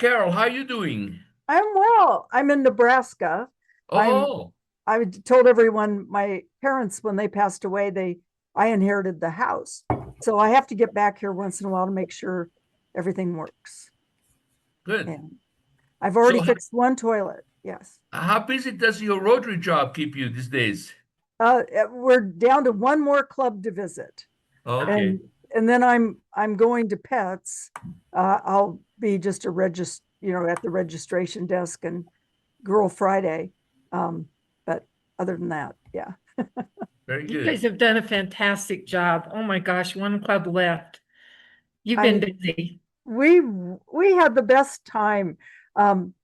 Carol. How are you doing? I'm well. I'm in Nebraska. I'm Oh, I told everyone my parents when they passed away, I inherited the house. So I have to get back here once in a while to make sure everything works. good. And I've already So, fixed one toilet. Yes. how busy does your Rotary job keep you these days? We're down to one more club to visit. Okay, And and then I'm going to pets. I'll be just a at the registration desk and Girl Friday. But other than that, yeah. very You guys good. have done a fantastic job. Oh my gosh, one club left. You've I been busy. we had the best time. Um,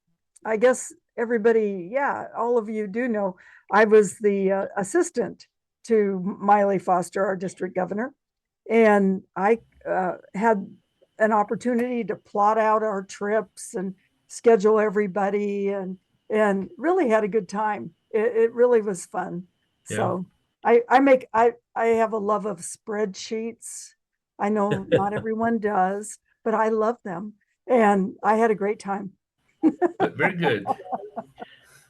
I guess everybody, yeah, all of you do know I was the assistant to Miley Foster, our district governor, and I had an opportunity to plot out our trips and schedule everybody, and really had a good time. It really was fun. Yeah. So I have a love of spreadsheets. I know not everyone does, but I love them, and I had a great time. Very good.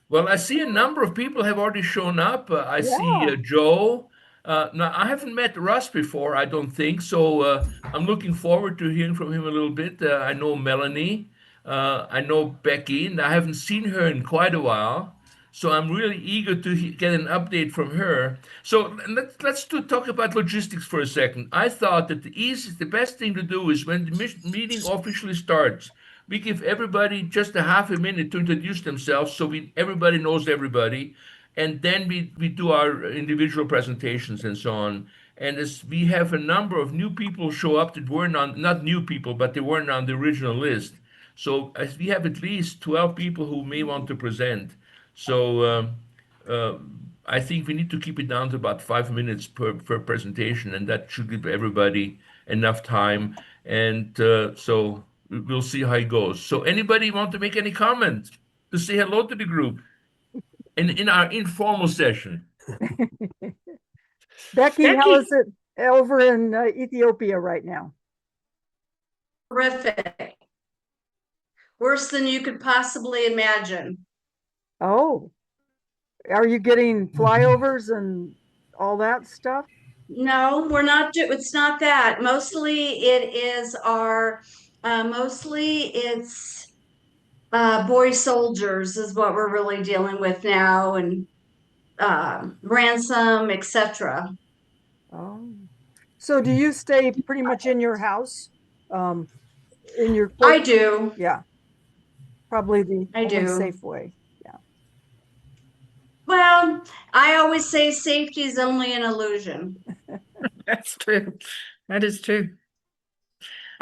Well, I see a number of people have already shown up. I see Yeah. Joe. Now, I haven't met Russ before, I don't think. So I'm looking forward to hearing from him a little bit. I know Melanie. I know Becky, and I haven't seen her in quite a while. So I'm really eager to get an update from her. So let's talk about logistics for a second. I thought that the best thing to do is when the meeting officially starts, we give everybody just a half a minute to introduce themselves so everybody knows everybody, and then we do our individual presentations and so on. And as we have a number of new people show up that weren't on, not new people, but they weren't on the original list. So as we have at least 12 people who may want to present. So uh, I think we need to keep it down to about 5 minutes per presentation, and that should give everybody enough time. And so we'll see how it goes. So anybody want to make any comment to say hello to the group in our informal session? Becky, how is Becky, it over in Ethiopia right now? Horrific. Worse than you could possibly imagine. Oh, are you getting flyovers and all that stuff? No, we're not it's not that. Mostly it is our mostly it's boy soldiers is what we're really dealing with now, and ransom, etc. Oh, so do you stay pretty much in your house, um, in your I quarters? do. Yeah, probably the I only do. safe way. Yeah. Well, I always say safety is only an illusion. that's true. That is true.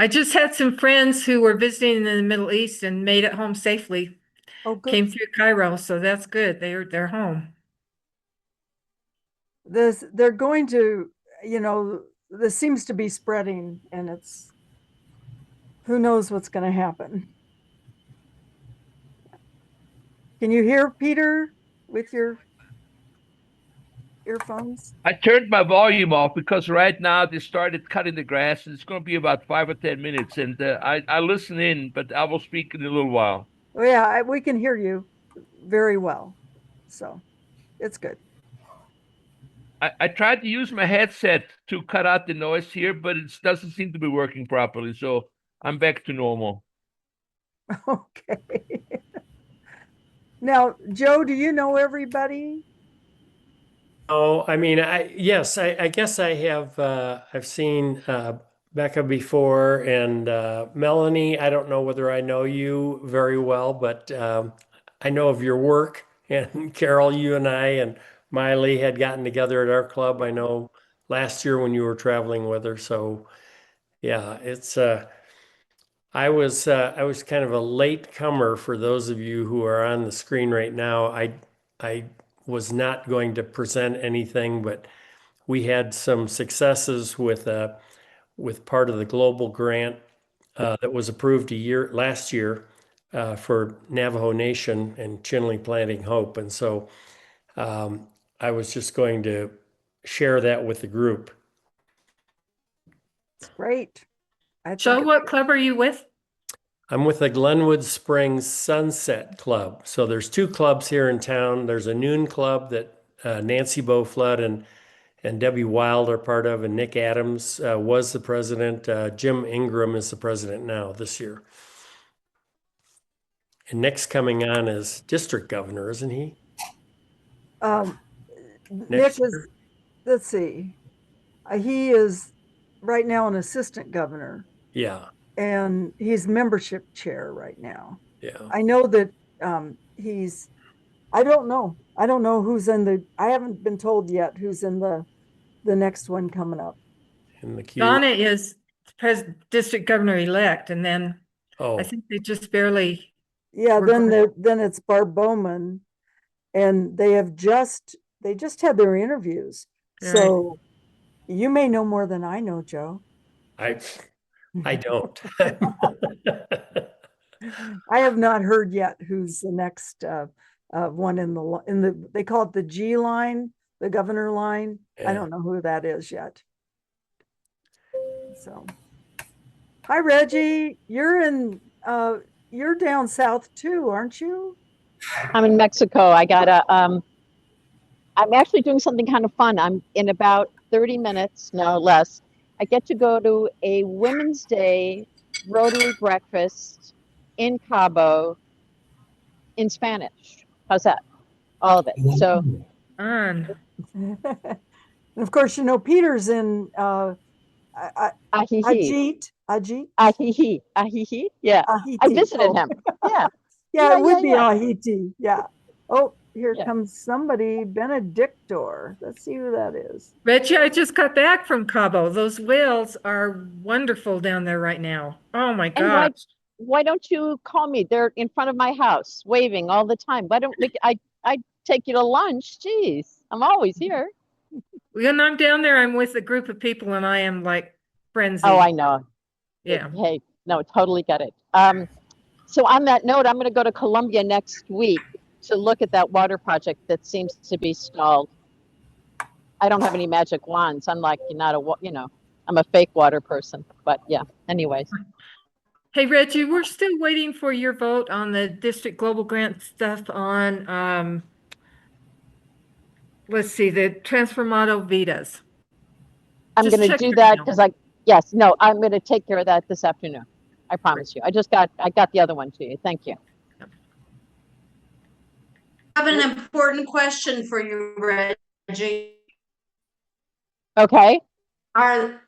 I just had some friends who were visiting in the Middle East and made it home safely. Oh, good. Came through Cairo, so that's good. They're home. They're going to, this seems to be spreading, and it's who knows what's going to happen. Can you hear Peter with your earphones? I turned my volume off because right now they started cutting the grass, and it's going to be about 5 or 10 minutes. And I listen in, but I will speak in a little while. Oh, yeah, we can hear you very well. So it's good. I tried to use my headset to cut out the noise here, but it doesn't seem to be working properly. So I'm back to normal. Okay. Now, Joe, do you know everybody? Oh, I mean, yes, I guess I have. I've seen Becca before, and Melanie. I don't know whether I know you very well, but I know of your work. And Carol, you and I and Miley had gotten together at our club. I know last year when you were traveling with her. So yeah, it's. I was kind of a late comer for those of you who are on the screen right now. I was not going to present anything, but we had some successes with part of the global grant that was approved last year for Navajo Nation and Chinle Planting Hope. And so I was just going to share that with the group. It's great. I think Joe, it's what great. club are you with? I'm with the Glenwood Springs Sunset Club. So there's two clubs here in town. There's a noon club that Nancy Beauflood and Debbie Wild are part of, and Nick Adams was the president. Jim Ingram is the president now this year. And Nick's coming on as district governor, isn't he? Nick Next is, year? let's see, he is right now an assistant governor, Yeah, and he's membership chair right now. yeah. I know that I don't know who's in I haven't been told yet who's in the next one coming up. In the queue. Donna is district governor-elect, and then Oh, I think they just barely, Yeah, We're then it's Barb Bowman, and they just had their interviews. Right. So you may know more than I know, Joe. I don't. I have not heard yet who's the next one in the they call it the G line, the governor line. I Yeah. don't know who that is yet. So, hi Reggie, you're down south too, aren't you? I'm in Mexico. I'm actually doing something kind of fun. I'm in about 30 minutes, no less. I get to go to a Women's Day Rotary breakfast in Cabo in Spanish. How's that? All of it. So on. And of course, you know Peter's in ahihi, Ajit. ahihi. Yeah, Ahiti. I visited him. Yeah, Yeah, it would be yeah. Ahiti. Yeah. Oh, here Yeah. comes somebody, Benedictor. Let's see who that is. Reggie, I just got back from Cabo. Those whales are wonderful down there right now. Oh my And why gosh. why don't you call me? They're in front of my house, waving all the time. Why don't I take you to lunch? Jeez, I'm always here. When I'm down there, I'm with a group of people and I am like frenzied. Oh, I know. Yeah. Hey, no, totally get it. So on that note, I'm going to go to Colombia next week to look at that water project that seems to be stalled. I don't have any magic wands. I'm like, I'm a fake water person. But yeah, anyways. Hey, Reggie, we're still waiting for your vote on the district global grant stuff on, let's see, the Transformado Vidas. I'm Just going to check do your that email. because I'm going to take care of that this afternoon. I promise you. I got the other one to you. Thank you. I have an important question for you, Reggie. Okay. Are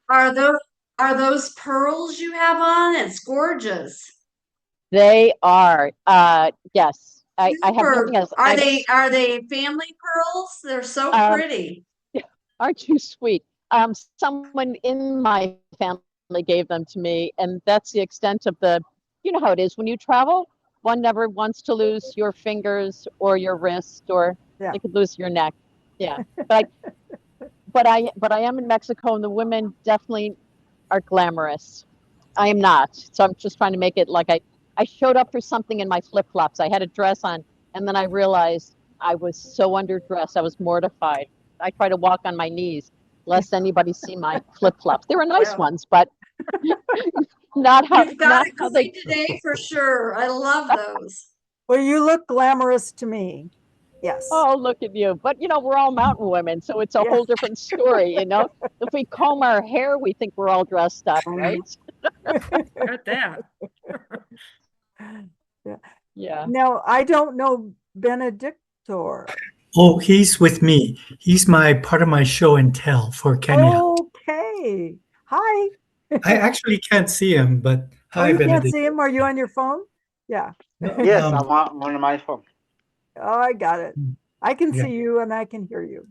those pearls you have on? It's gorgeous. They are. Yes. I have Super. nothing else. Are they family pearls? They're so pretty. Aren't you sweet? Someone in my family gave them to me, and that's the extent of you know how it is when you travel. One never wants to lose your fingers or your wrist, or Yeah. you could lose your neck. Yeah, but I am in Mexico, and the women definitely are glamorous. I am not, so I'm just trying to make it like I showed up for something in my flip-flops. I had a dress on, and then I realized I was so underdressed. I was mortified. I try to walk on my knees lest anybody see my flip-flops. They were nice ones, but not how You've got it how they. clean today for sure. I love those. Well, you look glamorous to me. Yes. Oh, look at you. But we're all mountain women, so it's a Yeah. whole different story, If we comb our hair, we think we're all dressed up, right? Got that. Yeah. Now, I don't know Benedictor. Oh, he's with me. He's part of my show and tell for Kenya. Okay. Hi. I actually can't see him, but Oh, hi, you can't Benedict. see him? Are you on your phone? Yeah. Yes, Um, I'm on my phone. Oh, I got it. I can Yeah. see you and I can hear you.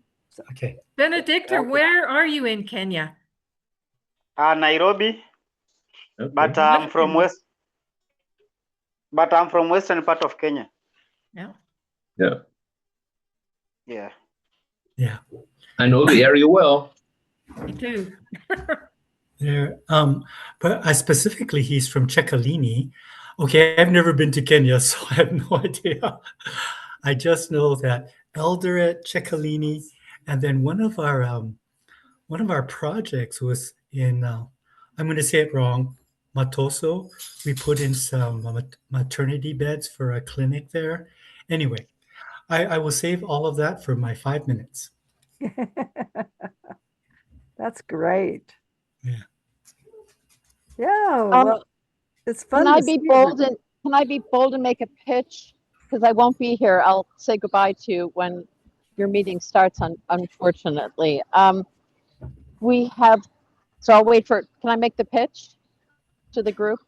Okay. Benedictor, Okay. where are you in Kenya? Nairobi, but I'm from western part of Kenya. Yeah. Yeah, Yeah. Yeah. I know the area well. Me too. There. But specifically, he's from Chekalini. Okay, I've never been to Kenya, so I have no idea. I just know that Eldoret, Chekalini, and then one of our projects was in. I'm going to say it wrong. Matoso. We put in some maternity beds for a clinic there. Anyway, I will save all of that for my 5 minutes. That's great. Yeah. Yeah, Um, well, it's Can fun I to be see bold everybody. and can I be bold and make a pitch? Because I won't be here. I'll say goodbye to you when your meeting starts, unfortunately. We have, so I'll wait for, can I make the pitch to the group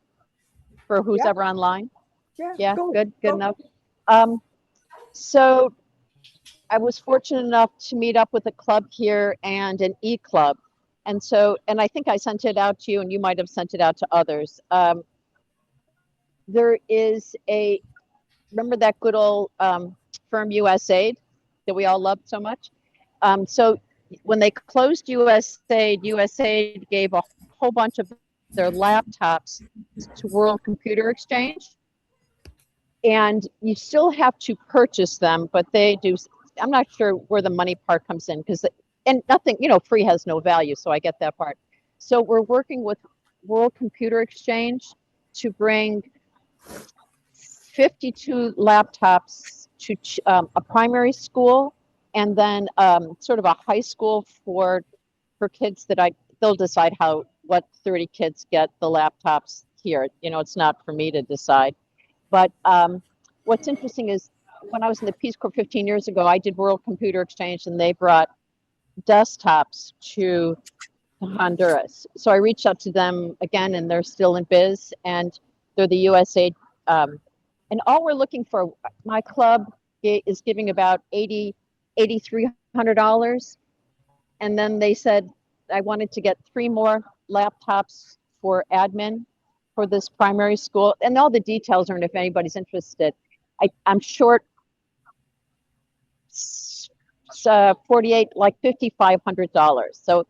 for who's Yeah. ever online? Yeah, Yeah, go, good go. enough. So I was fortunate enough to meet up with a club here and an e-club. And so, and I think I sent it out to you and you might have sent it out to others. There is remember that good old firm USAID that we all loved so much? So when they closed USAID gave a whole bunch of their laptops to World Computer Exchange. And you still have to purchase them, but they do. I'm not sure where the money part comes in because, and nothing, free has no value. So I get that part. So we're working with World Computer Exchange to bring 52 laptops to a primary school and then sort of a high school for kids that they'll decide what 30 kids get the laptops here. It's not for me to decide. But what's interesting is when I was in the Peace Corps 15 years ago, I did World Computer Exchange and they brought desktops to Honduras. So I reached out to them again and they're still in biz and they're the USAID. And all we're looking for, my club is giving about $8,300. And then they said, I wanted to get 3 more laptops for admin for this primary school. And all the details are, and if anybody's interested, I'm short 48, like $5,500. So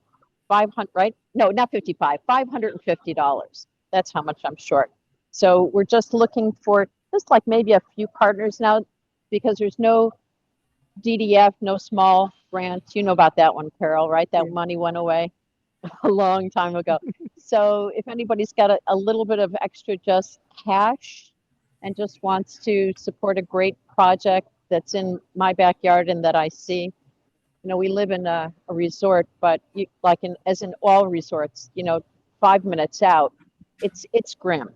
500, right? No, not 55, $550. That's how much I'm short. So we're just looking for just like maybe a few partners now because there's no DDF, no small grants. You know about that one, Carol, right? That money went away a long time ago. So if anybody's got a little bit of extra just cash and just wants to support a great project that's in my backyard and that I see, we live in a resort, but as in all resorts, 5 minutes out, it's grim.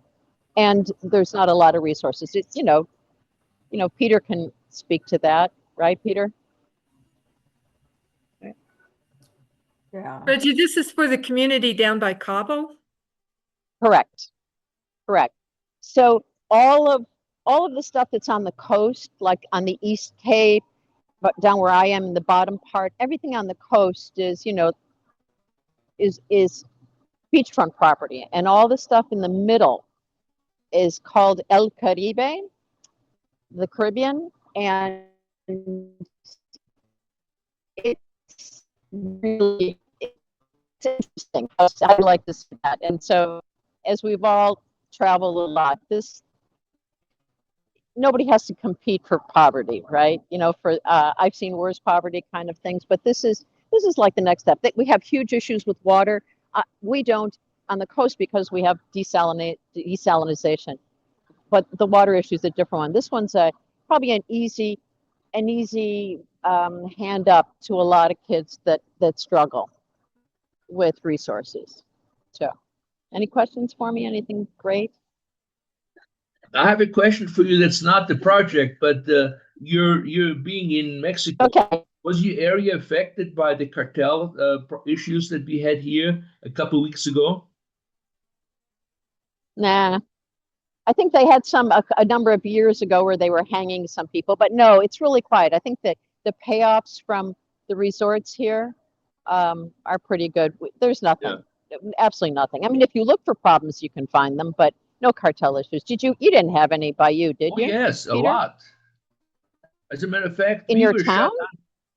And there's not a lot of resources. It's, Peter can speak to that, right, Peter? Yeah. Reggie, this is for the community down by Cabo? Correct. So all of the stuff that's on the coast, like on the East Cape, but down where I am in the bottom part, everything on the coast is, is beachfront property. And all the stuff in the middle is called El Caribe, the Caribbean, and it's really interesting. I'd like to see that. And so as we've all traveled a lot, nobody has to compete for poverty, right? I've seen worse poverty kind of things, but this is like the next step. We have huge issues with water. We don't on the coast because we have desalinization, but the water issue is a different one. This one's probably an easy hand up to a lot of kids that struggle with resources. So, any questions for me? Anything great? I have a question for you that's not the project, but you're being in Mexico. Okay. Was your area affected by the cartel issues that we had here a couple of weeks ago? Nah. I think they had a number of years ago where they were hanging some people, but no, it's really quiet. I think that the payoffs from the resorts here are pretty good. There's nothing, absolutely nothing. I mean, if you look for problems, you can find them, but no cartel issues. You didn't have any by you, did you? Yes, Peter? a lot. As a matter of fact, in your town?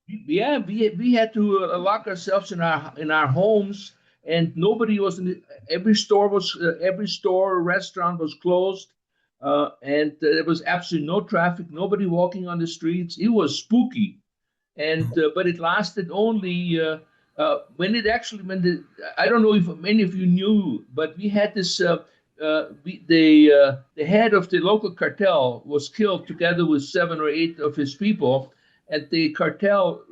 Yeah, we had to lock ourselves in our homes, and nobody was in every store, restaurant was closed, and there was absolutely no traffic, nobody walking on the streets. It was spooky, and but it lasted only I don't know if many of you knew, but we had this the head of the local cartel was killed together with 7 or 8 of his people, and the cartel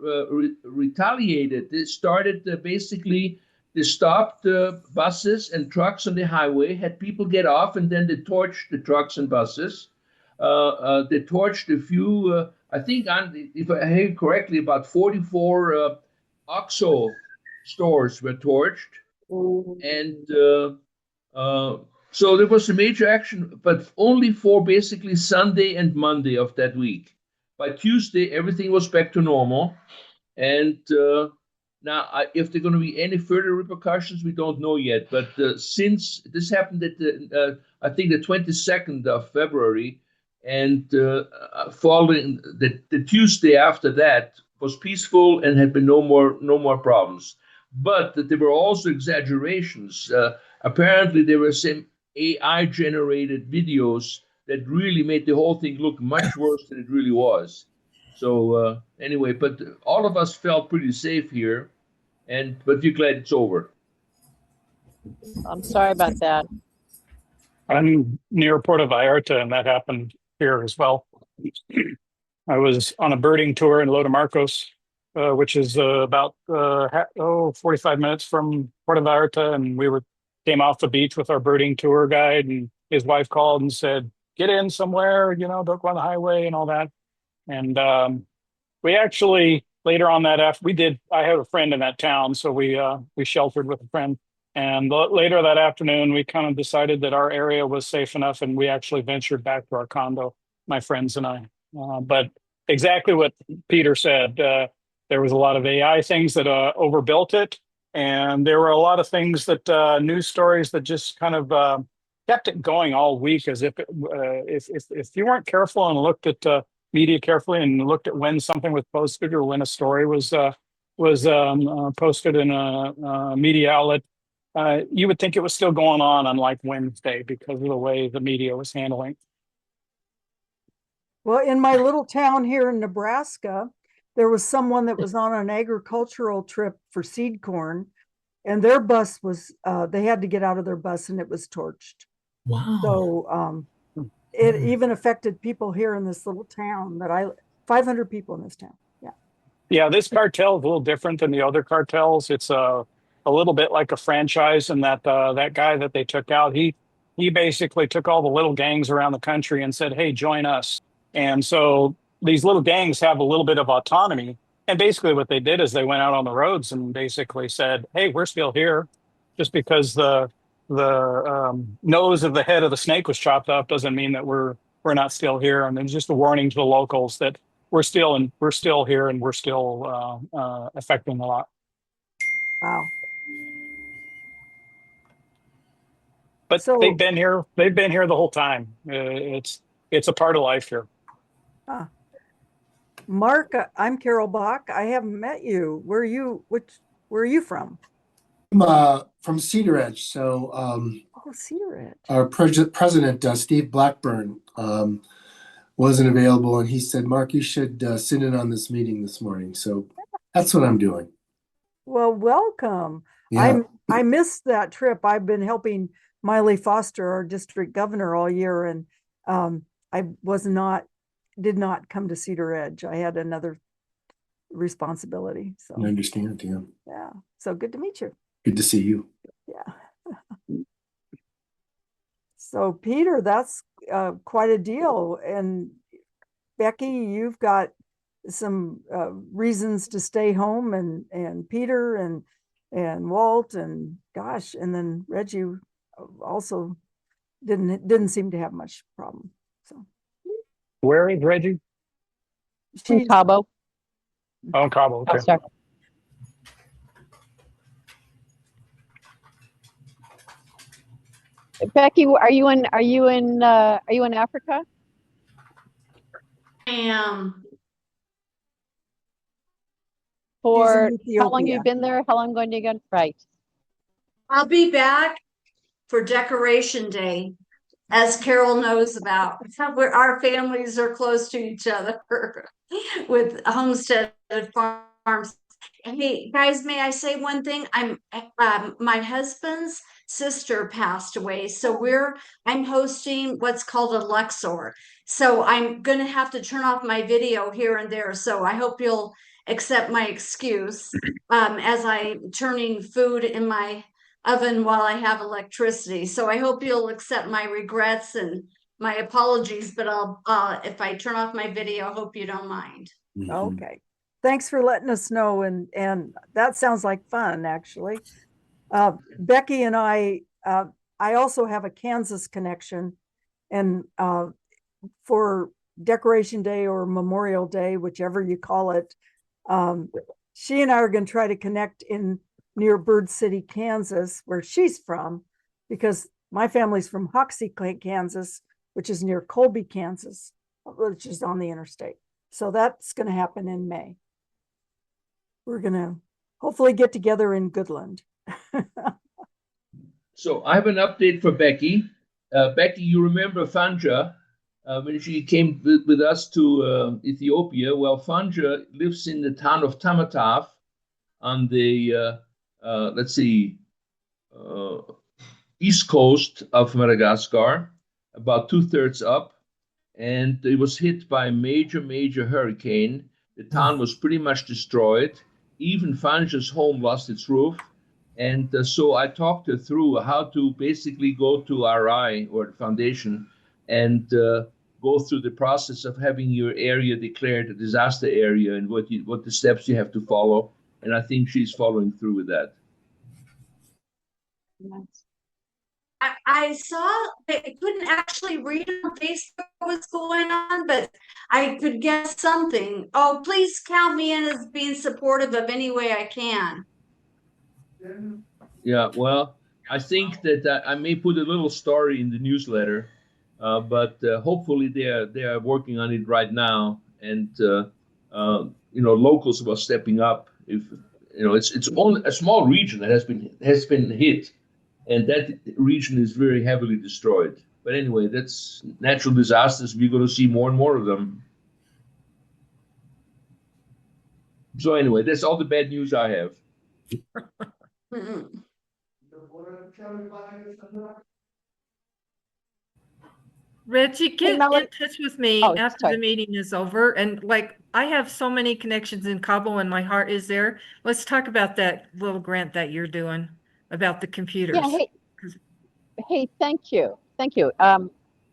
retaliated. They started basically, they stopped buses and trucks on the highway, had people get off, and then they torched the trucks and buses. They torched a few, I think, if I heard correctly, about 44 OXO stores were torched. And so there was a major action, but only for basically Sunday and Monday of that week. By Tuesday, everything was back to normal. And now, if there are going to be any further repercussions, we don't know yet. But since this happened at I think the 22nd of February, and following the Tuesday after that was peaceful and had been no more problems. But there were also exaggerations. Apparently, there were some AI-generated videos that really made the whole thing look much worse than it really was. So anyway, but all of us felt pretty safe here, but we're glad it's over. I'm sorry about that. I'm near Puerto Vallarta, and that happened here as well. I was on a birding tour in Los Marcos, which is about 45 minutes from Puerto Vallarta, and came off the beach with our birding tour guide, and his wife called and said, "Get in somewhere, don't go on the highway," and all that. And we actually later on that I have a friend in that town, so we sheltered with a friend. And later that afternoon, we kind of decided that our area was safe enough, and we actually ventured back to our condo, my friends and I. But exactly what Peter said, there was a lot of AI things that overbuilt it, and there were a lot of things that news stories that just kind of kept it going all week, as if if you weren't careful and looked at media carefully and looked at when something was posted or when a story was posted in a media outlet. You would think it was still going on like Wednesday because of the way the media was handling. Well, in my little town here in Nebraska, there was someone that was on an agricultural trip for seed corn, and their bus was, they had to get out of their bus and it was torched. Wow. So it even affected people here in this little town 500 people in this town. Yeah. Yeah, this cartel is a little different than the other cartels. It's a little bit like a franchise, and that guy that they took out, he basically took all the little gangs around the country and said, "Hey, join us." And so these little gangs have a little bit of autonomy. And basically what they did is they went out on the roads and basically said, "Hey, we're still here." Just because the nose of the head of the snake was chopped off doesn't mean that we're not still here. And it's just a warning to the locals that we're still here, and we're still affecting a lot. Wow. But So- they've been here the whole time. It's a part of life here. Mark, I'm Carol Bach. I haven't met you. Where are you from? I'm from Cedar Edge. So Cedar Edge. our president, Steve Blackburn, wasn't available, and he said, "Mark, you should sit in on this meeting this morning." So that's what I'm doing. Well, welcome. Yeah. I missed that trip. I've been helping Miley Foster, our district governor, all year, and I did not come to Cedar Edge. I had another responsibility. So I understand. Yeah. yeah. So good to meet you. Good to see you. Yeah. So Peter, that's quite a deal. And Becky, you've got some reasons to stay home, and Peter and Walt, and gosh, and then Reggie also didn't seem to have much problem. So Where is Reggie? In Cabo. Oh, Cabo. Okay. Oh, sorry. Becky, are you in Africa? I am. For She's in how long Ethiopia. you've been there? How long going to go? Right. I'll be back for Decoration Day, as Carol knows about. Our families are close to each other with homesteaded farms. Hey, guys, may I say one thing? My husband's sister passed away, so I'm hosting what's called a Luxor. So I'm gonna have to turn off my video here and there. So I hope you'll accept my excuse, as I'm turning food in my oven while I have electricity. So I hope you'll accept my regrets and my apologies, but if I turn off my video, I hope you don't mind. Okay. Thanks for letting us know. And that sounds like fun, actually. Becky and I also have a Kansas connection, and for Decoration Day or Memorial Day, whichever you call it, she and I are going to try to connect in near Bird City, Kansas, where she's from, because my family's from Hoxie, Kansas, which is near Colby, Kansas, which is on the interstate. So that's going to happen in May. We're going to hopefully get together in Goodland. So I have an update for Becky. Becky, you remember Fanja when she came with us to Ethiopia? Well, Fanja lives in the town of Tamataf on the, east coast of Madagascar, about 2/3 up. And it was hit by a major hurricane. The town was pretty much destroyed. Even Fanja's home lost its roof. And so I talked her through how to basically go to RI or the foundation and go through the process of having your area declared a disaster area and what the steps you have to follow. And I think she's following through with that. I saw that I couldn't actually read on Facebook what was going on, but I could guess something. Oh, please count me in as being supportive of any way I can. Yeah, well, I think that I may put a little story in the newsletter, but hopefully they are working on it right now, and locals are stepping up. If it's only a small region that has been hit, and that region is very heavily destroyed. But anyway, that's natural disasters. We're going to see more and more of them. So anyway, that's all the bad news I have. Reggie, get Melanie- in touch with me Oh, after sorry. the meeting is over. And I have so many connections in Cabo and my heart is there. Let's talk about that little grant that you're doing about the computers. Yeah, hey, thank you. Thank you.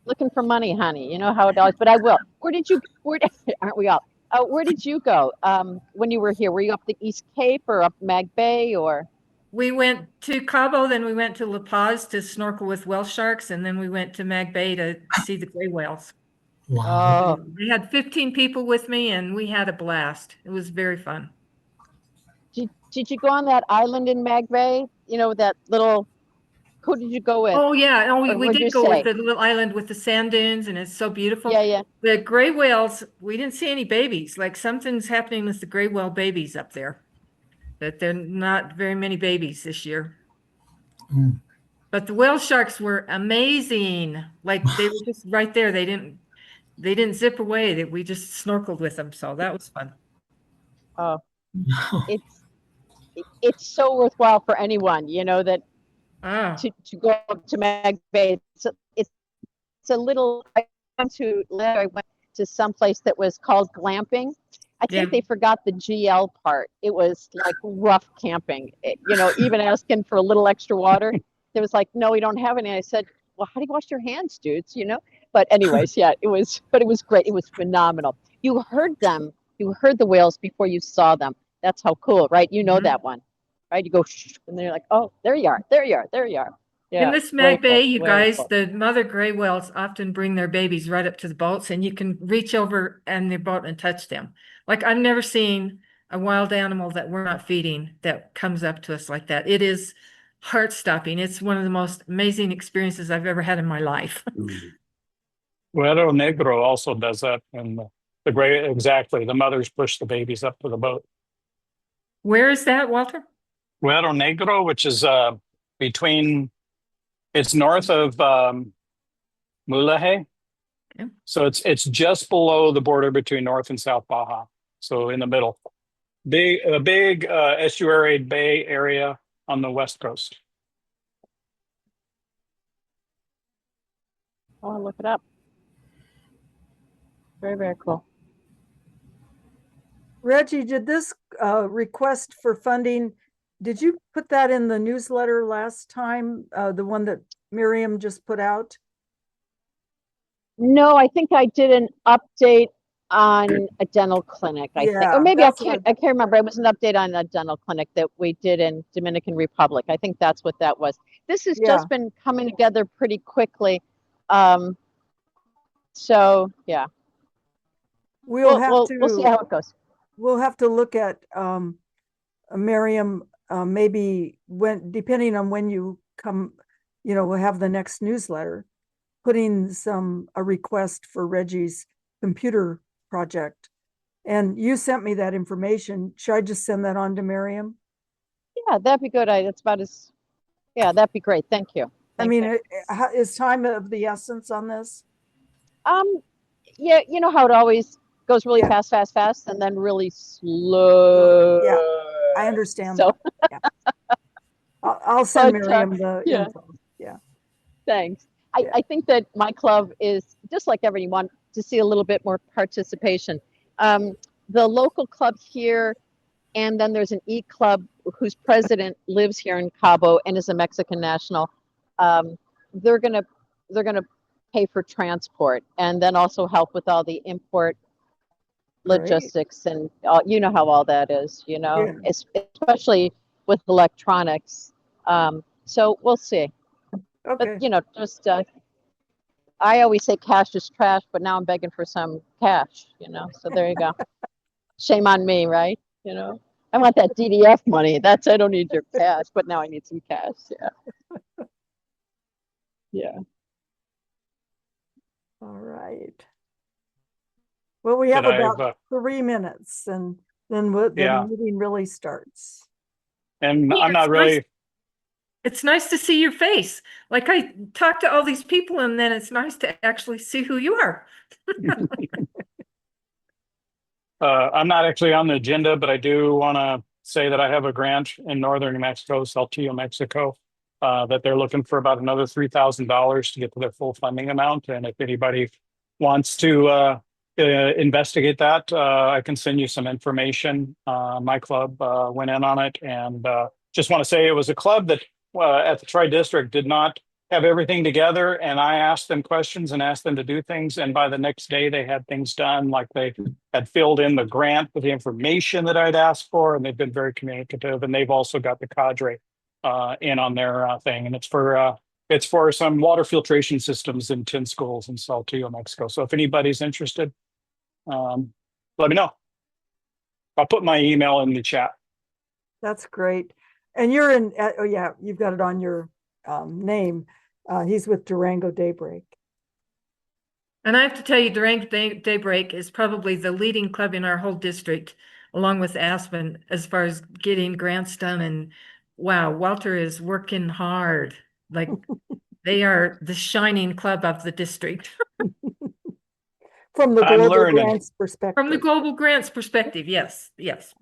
Looking for money, honey. You know how it always, but I will. Aren't we all? Where did you go when you were here? Were you up the East Cape or up Mag Bay or? We went to Cabo, then we went to La Paz to snorkel with whale sharks, and then we went to Mag Bay to see the gray whales. Wow. We had 15 people with me, and we had a blast. It was very fun. Did you go on that island in Mag Bay? You know, that little, who did you go with? Oh, yeah. Oh, we What'd you did go with say? the little island with the sand dunes, and it's so beautiful. Yeah. The gray whales, we didn't see any babies. Like something's happening with the gray whale babies up there. That there are not very many babies this year. Mm. But the whale sharks were amazing. Like they were just right there. They didn't zip away. We just snorkeled with them. So that was fun. Oh, it's so worthwhile for anyone, that to go up to Mag Bay. It's a little. I went to some place that was called glamping. I think they forgot the GL part. It was like rough camping. Even asking for a little extra water, there was like, no, we don't have any. I said, well, how do you wash your hands, dudes? But anyways, yeah, it was great. It was phenomenal. You heard them. You heard the whales before you saw them. That's how cool, right? You know that one, right? You go, shh, and they're like, oh, there you are. Yeah, in this Mag Bay, you guys, cool. the mother gray whales often bring their babies right up to the boats, and you can reach over in the boat and touch them. Like I've never seen a wild animal that we're not feeding that comes up to us like that. It is heart-stopping. It's one of the most amazing experiences I've ever had in my life. Guero Negro also does that, and the gray, exactly. The mothers push the babies up to the boat. Where is that, Walter? Guero Negro, which is it's north of Mulahe. Okay. So it's just below the border between North and South Baja. So in the middle. big estuary bay area on the West Coast. I'll look it up. Very, very cool. Reggie, did this request for funding, did you put that in the newsletter last time, the one that Miriam just put out? No, I think I did an update on a dental clinic, I think. Yeah, Or maybe that's I can't remember. It was an update on a dental clinic that we did in Dominican Republic. I think that's what that was. This has Yeah. just been coming together pretty quickly. So yeah. We'll have we'll to see how it goes. we'll have to look at Miriam, maybe when, depending on when you come, we'll have the next newsletter, putting a request for Reggie's computer project. And you sent me that information. Should I just send that on to Miriam? Yeah, that'd be good. That's about as, yeah, that'd be great. Thank you. I mean, is time of the essence on this? Yeah, you know how it always goes really fast, and then really slow. Yeah, I understand. So yeah. I'll send Miriam the info. Yeah. Thanks. I think that my club is just like everyone to see a little bit more participation. The local club here, and then there's an e-club whose president lives here in Cabo and is a Mexican national. They're gonna pay for transport and then also help with all the import logistics and you know how all that is, especially with electronics. So we'll see. Okay. But just I always say cash is trash, but now I'm begging for some cash, so there you go. Shame on me, right? I want that DDF money. I don't need your cash, but now I need some cash. Yeah. Yeah. All right. Well, we have about 3 minutes and then the meeting really starts. And I'm not really. It's nice to see your face. Like I talk to all these people and then it's nice to actually see who you are. I'm not actually on the agenda, but I do want to say that I have a grant in northern New Mexico, Saltillo, Mexico, that they're looking for about another $3,000 to get to their full funding amount. And if anybody wants to investigate that, I can send you some information. My club went in on it, and just want to say it was a club that at the Tri-District did not have everything together, and I asked them questions and asked them to do things, and by the next day they had things done, like they had filled in the grant with the information that I'd asked for, and they've been very communicative, and they've also got the cadre in on their thing, and it's for some water filtration systems in 10 schools in Saltillo, Mexico. So if anybody's interested, let me know. I'll put my email in the chat. That's great. And you're in, oh yeah, you've got it on your name. He's with Durango Daybreak. And I have to tell you, Durango Daybreak is probably the leading club in our whole district, along with Aspen, as far as getting grants done. And wow, Walter is working hard. Like they are the shining club of the district. From the global grants perspective. From the global grants perspective, yes, yes.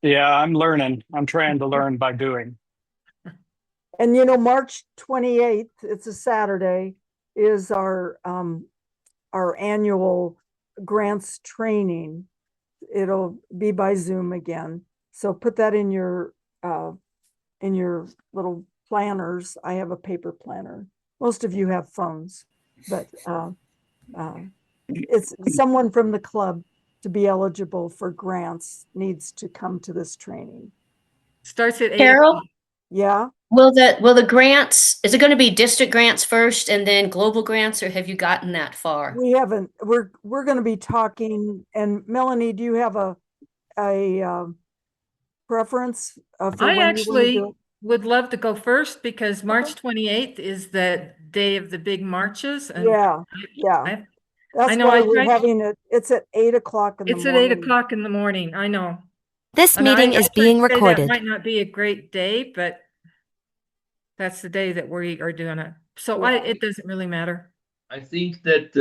Yeah, I'm learning. I'm trying to learn by doing. And March 28th, it's a Saturday, is our annual grants training. It'll be by Zoom again. So put that in your little planners. I have a paper planner. Most of you have phones, but it's someone from the club to be eligible for grants needs to come to this training. Starts at 8 Carol? o'clock. Yeah. Will the grants, is it going to be district grants first and then global grants, or have you gotten that far? We haven't. We're going to be talking. And Melanie, do you have a preference for I when actually would love to go first because March 28th is the day of the big marches. And yeah. That's why we're having it. It's at 8 o'clock in the morning. It's at 8 o'clock in the morning. I know. This meeting is being recorded. That might not be a great day, but that's the day that we are doing it. So it doesn't really matter. I think that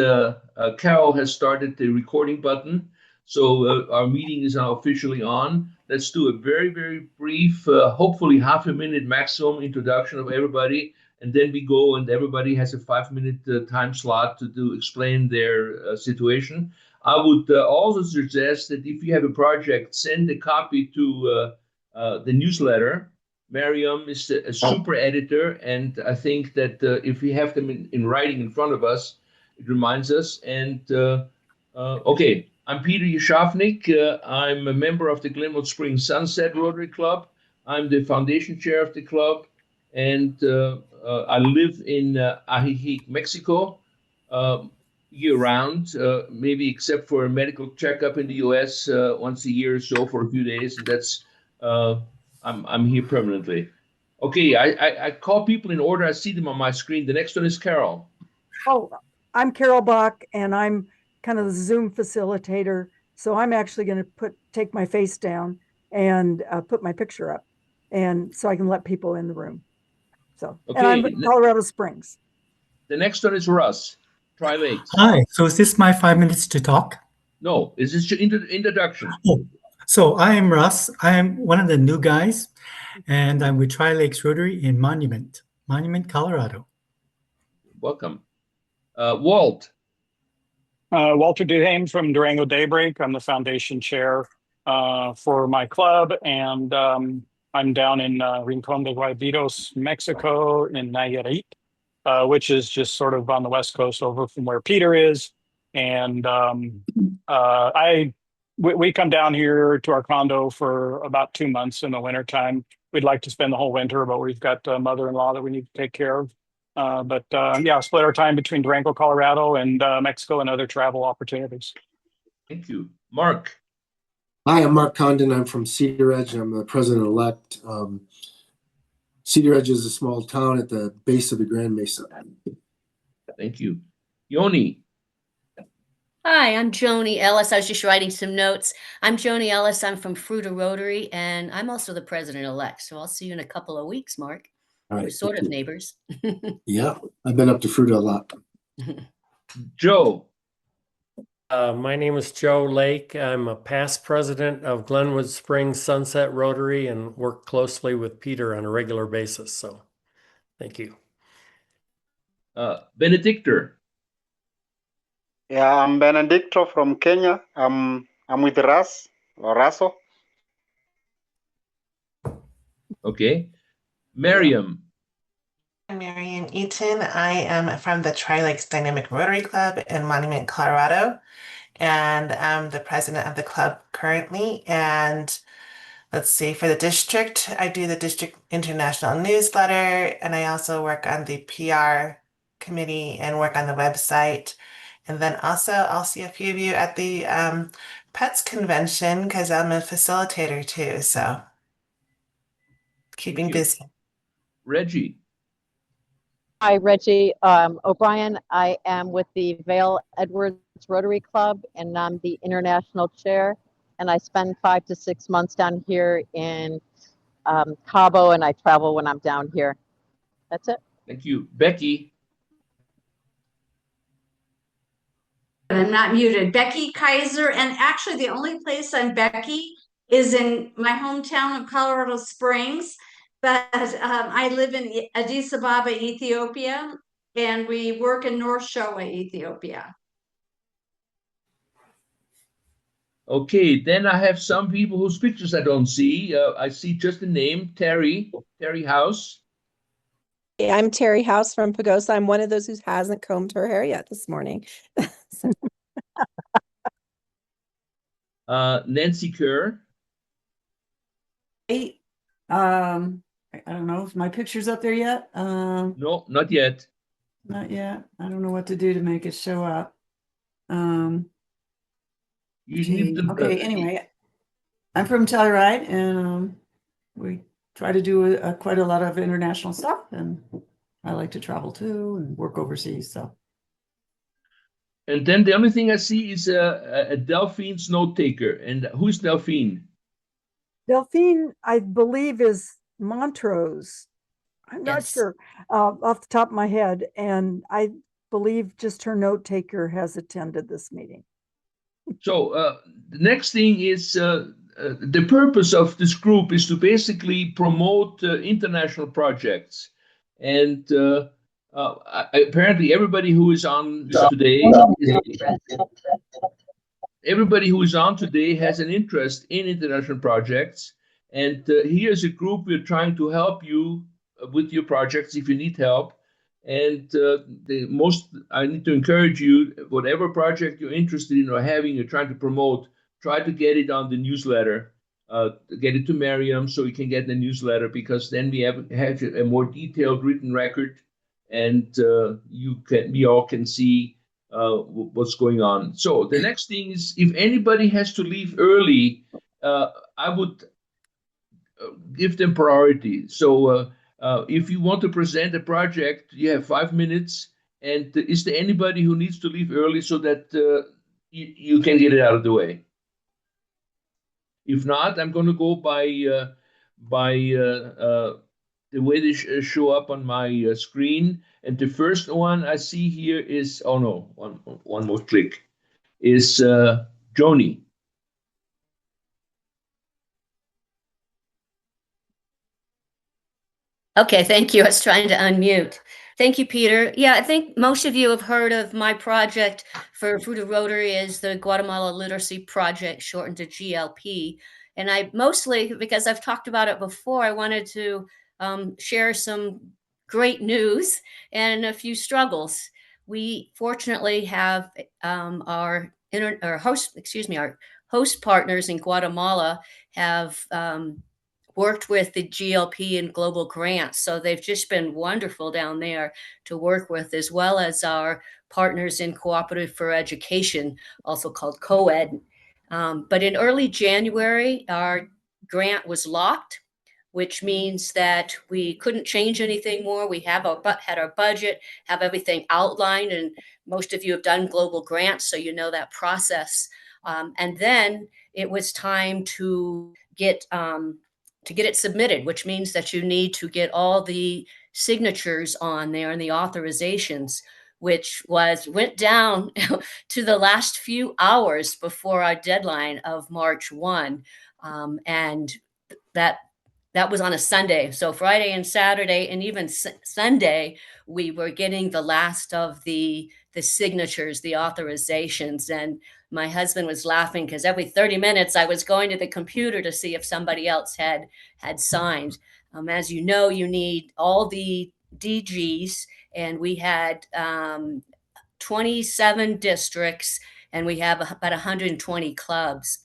Carol has started the recording button. So our meeting is now officially on. let's do a very, very brief, hopefully half a minute maximum introduction of everybody. And then we go and everybody has a 5-minute time slot to explain their situation. I would also suggest that if you have a project, send a copy to the newsletter. Miriam is a super editor, and I think that if we have them in writing in front of us, it reminds us. And okay, I'm Peter Yashofnik. I'm a member of the Glenwood Springs Sunset Rotary Club. I'm the foundation chair of the club, and I live in Ajijic, Mexico, year-round, maybe except for a medical checkup in the U.S. Once a year or so for a few days, and that's I'm here permanently. Okay, I call people in order. I see them on my screen. The next one is Carol. Oh, I'm Carol Bach, and I'm kind of the Zoom facilitator. So I'm actually going to take my face down and put my picture up, and so I can let people in the room. So, okay, and I'm in Colorado Springs. The next one is Russ, Tri-Lakes. Hi. So is this my 5 minutes to talk? No, is this your introduction? Oh, so I am Russ. I am one of the new guys, and I'm with Tri-Lakes Rotary in Monument, Colorado. Welcome. Walt. Walter Duhame from Durango Daybreak. I'm the foundation chair for my club, and I'm down in Rincon de Guaybitos, Mexico, in Nayarit, which is just sort of on the west coast over from where Peter is. And we come down here to our condo for about 2 months in the wintertime. We'd like to spend the whole winter, but we've got a mother-in-law that we need to take care of. Yeah, split our time between Durango, Colorado, and Mexico, and other travel opportunities. Thank you. Mark. Hi, I'm Mark Condon. I'm from Cedar Edge. I'm the president-elect. Cedar Edge is a small town at the base of the Grand Mesa. Thank you. Yoni. Hi, I'm Joni Ellis. I was just writing some notes. I'm Joni Ellis. I'm from Fruita Rotary, and I'm also the president-elect. So I'll see you in a couple of weeks, Mark. All right, We're sort of neighbors. Yeah, I've been up to Fruita a lot. Joe. My name is Joe Lake. I'm a past president of Glenwood Springs Sunset Rotary and work closely with Peter on a regular basis. So thank you. Benedictor. Yeah, I'm Benedicto from Kenya. I'm with Ras or Raso. Okay. Miriam. I'm Marian Eaton. I am from the Tri-Lakes Dynamic Rotary Club in Monument, Colorado, and I'm the president of the club currently. And let's see, for the district, I do the district international newsletter, and I also work on the PR committee and work on the website. And then also I'll see a few of you at the Pets Convention because I'm a facilitator too. So keeping busy. Reggie. Hi, Reggie O'Brien. I am with the Vale Edwards Rotary Club, and I'm the international chair. And I spend 5 to 6 months down here in Cabo, and I travel when I'm down here. That's it. Thank you. Becky. I'm not muted. Becky Kaiser, and actually the only place I'm Becky is in my hometown of Colorado Springs, but I live in Addis Ababa, Ethiopia, and we work in North Showa, Ethiopia. Okay, then I have some people whose pictures I don't see. I see just the name, Terry House. Hey, I'm Terry House from Pagosa. I'm one of those who hasn't combed her hair yet this morning. Nancy Kerr. Hey, I don't know if my picture's up there yet. No, not yet. Not yet. I don't know what to do to make it show up. Okay, anyway, I'm from Telluride, and we try to do quite a lot of international stuff, and I like to travel too and work overseas. So. And then the only thing I see is a Delphine's note taker. And who's Delphine? Delphine, I believe, is Montrose. I'm not sure off the top of my head. And I believe just her note taker has attended this meeting. So the next thing is the purpose of this group is to basically promote international projects. And apparently everybody who is on today has an interest in international projects. And here's a group. We're trying to help you with your projects if you need help. And I need to encourage you, whatever project you're interested in or having, you're trying to promote, try to get it on the newsletter. Get it to Miriam so you can get the newsletter, because then we have a more detailed written record, and we all can see what's going on. So the next thing is, if anybody has to leave early, I would give them priority. So if you want to present a project, you have 5 minutes. And is there anybody who needs to leave early so that you can get it out of the way? If not, I'm going to go by the way they show up on my screen. And the first one I see here is, oh no, one more click, is Joni. Okay, thank you. I was trying to unmute. Thank you, Peter. Yeah, I think most of you have heard of my project for Fruta Rotary is the Guatemala Literacy Project, shortened to GLP. And I mostly, because I've talked about it before, I wanted to share some great news and a few struggles. We fortunately have our host partners in Guatemala have worked with the GLP and global grants. So they've just been wonderful down there to work with, as well as our partners in Cooperative for Education, also called COED. But in early January, our grant was locked, which means that we couldn't change anything more. We had our budget, have everything outlined, and most of you have done global grants, so you know that process. And then it was time to get it submitted, which means that you need to get all the signatures on there and the authorizations, which went down to the last few hours before our deadline of March 1. And that was on a Sunday. So Friday and Saturday and even Sunday, we were getting the last of the signatures, the authorizations. And my husband was laughing because every 30 minutes I was going to the computer to see if somebody else had signed. As you know, you need all the DGs, and we had 27 districts, and we have about 120 clubs.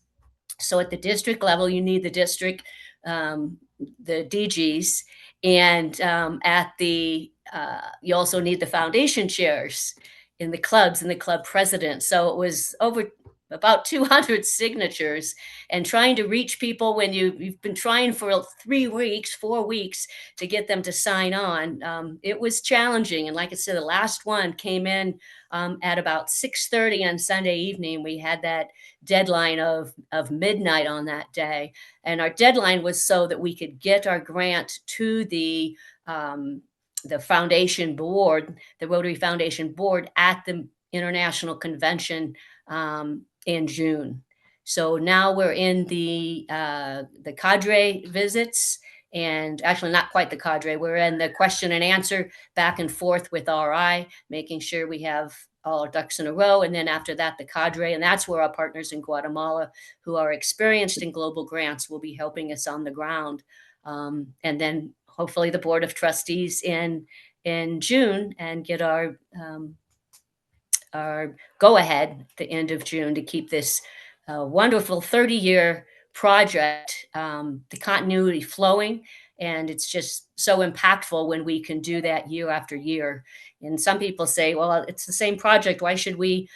So at the district level, you need the district, the DGs, and you also need the foundation chairs in the clubs and the club president. So it was over about 200 signatures, and trying to reach people when you've been trying for 4 weeks to get them to sign on. It was challenging. And like I said, the last one came in at about 6:30 on Sunday evening. We had that deadline of midnight on that day. And our deadline was so that we could get our grant to the foundation board, the Rotary Foundation board, at the International Convention in June. So now we're in the cadre visits, and actually not quite the cadre. We're in the question and answer back and forth with RI, making sure we have all our ducks in a row. And then after that, the cadre, and that's where our partners in Guatemala, who are experienced in global grants, will be helping us on the ground. And then hopefully the Board of Trustees in June, and get our go-ahead at the end of June to keep this wonderful 30-year project, the continuity flowing. And it's just so impactful when we can do that year after year. And some people say, well, it's the same project. Why should we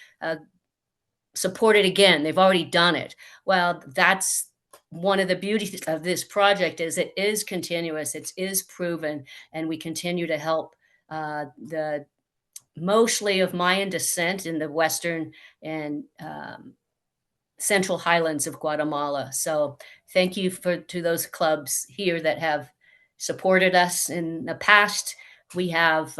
support it again? They've already done it. Well, that's one of the beauties of this project, is it is continuous, it is proven, and we continue to help the mostly of Mayan descent in the western and central highlands of Guatemala. So thank you to those clubs here that have supported us in the past. We have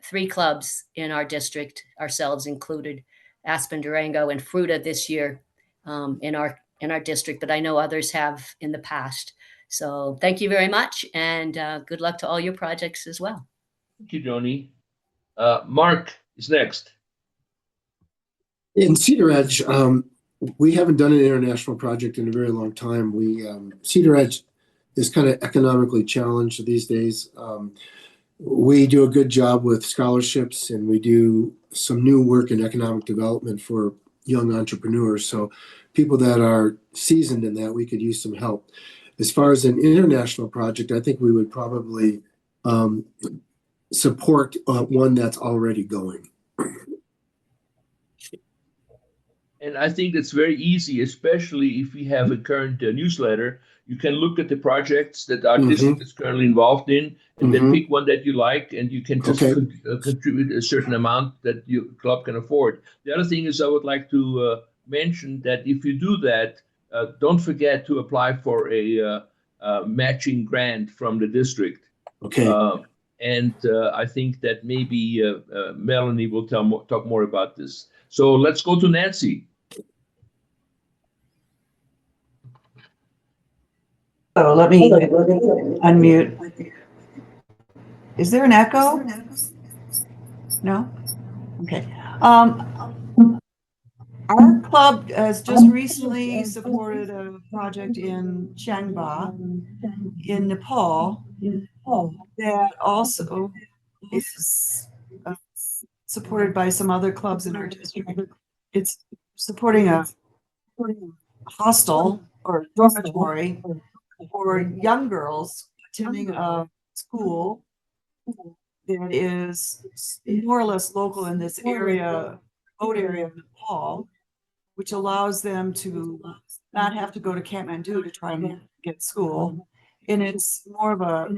3 clubs in our district, ourselves included, Aspen, Durango, and Fruta this year in our in our district, but I know others have in the past. So thank you very much, and good luck to all your projects as well. Thank you, Joni. Mark is next. In Cedar Edge, we haven't done an international project in a very long time. Cedar Edge is kind of economically challenged these days. We do a good job with scholarships, and we do some new work in economic development for young entrepreneurs. So people that are seasoned in that, we could use some help. As far as an international project, I think we would probably support one that's already going. And I think it's very easy, especially if we have a current newsletter. You can look at the projects that our district is currently involved in, and then pick one that you like, and you can just contribute a certain amount that your club can afford. The other thing is I would like to mention that if you do that, don't forget to apply for a matching grant from the district. Okay. And I think that maybe Melanie will talk more about this. So let's go to Nancy. So let me unmute. Is there an echo? No? Okay. Our club has just recently supported a project in Changba in Nepal that also is supported by some other clubs in our district. It's supporting a hostel or dormitory for young girls attending a school that is more or less local in this area, remote area of Nepal, which allows them to not have to go to Kathmandu to try and get school. And it's more of a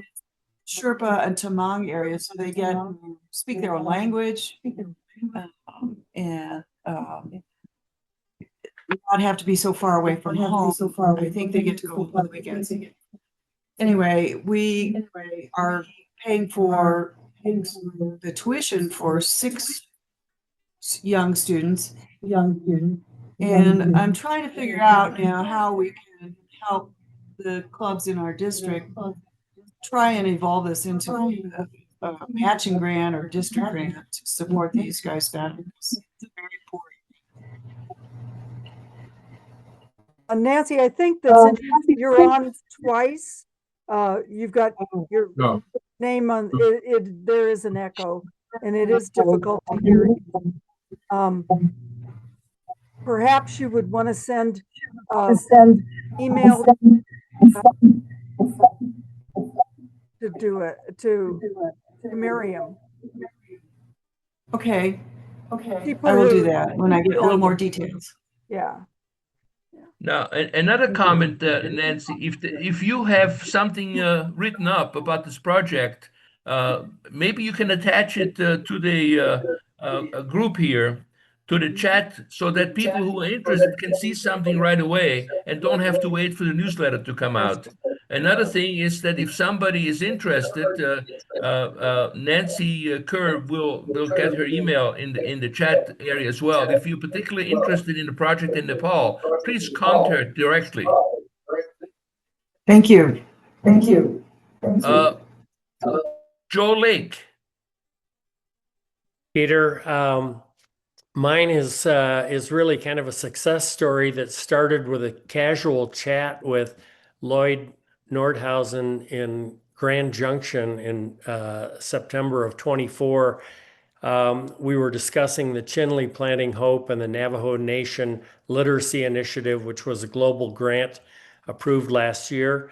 Sherpa and Tamang area, so they speak their own language and not have to be so far away from home. I think they get to go on the weekends. Anyway, we are paying for the tuition for 6 young students. And I'm trying to figure out now how we can help the clubs in our district try and evolve this into a matching grant or district grant to support these guys better. It's very important. Nancy, I think that since you're on twice, you've got your name on it. There is an echo, and it is difficult to hear you. Perhaps you would want to send email to do it to Miriam. Okay. I will do that when I get a little more details. Yeah. Now, another comment, Nancy, if you have something written up about this project, maybe you can attach it to the group here, to the chat, so that people who are interested can see something right away and don't have to wait for the newsletter to come out. Another thing is that if somebody is interested, Nancy Kerr will get her email in the chat area as well. If you're particularly interested in the project in Nepal, please contact her directly. Thank you. Joe Lake. Peter, mine is really kind of a success story that started with a casual chat with Lloyd Nordhausen in Grand Junction in September of 24. We were discussing the Chinle Planting Hope and the Navajo Nation Literacy Initiative, which was a global grant approved last year.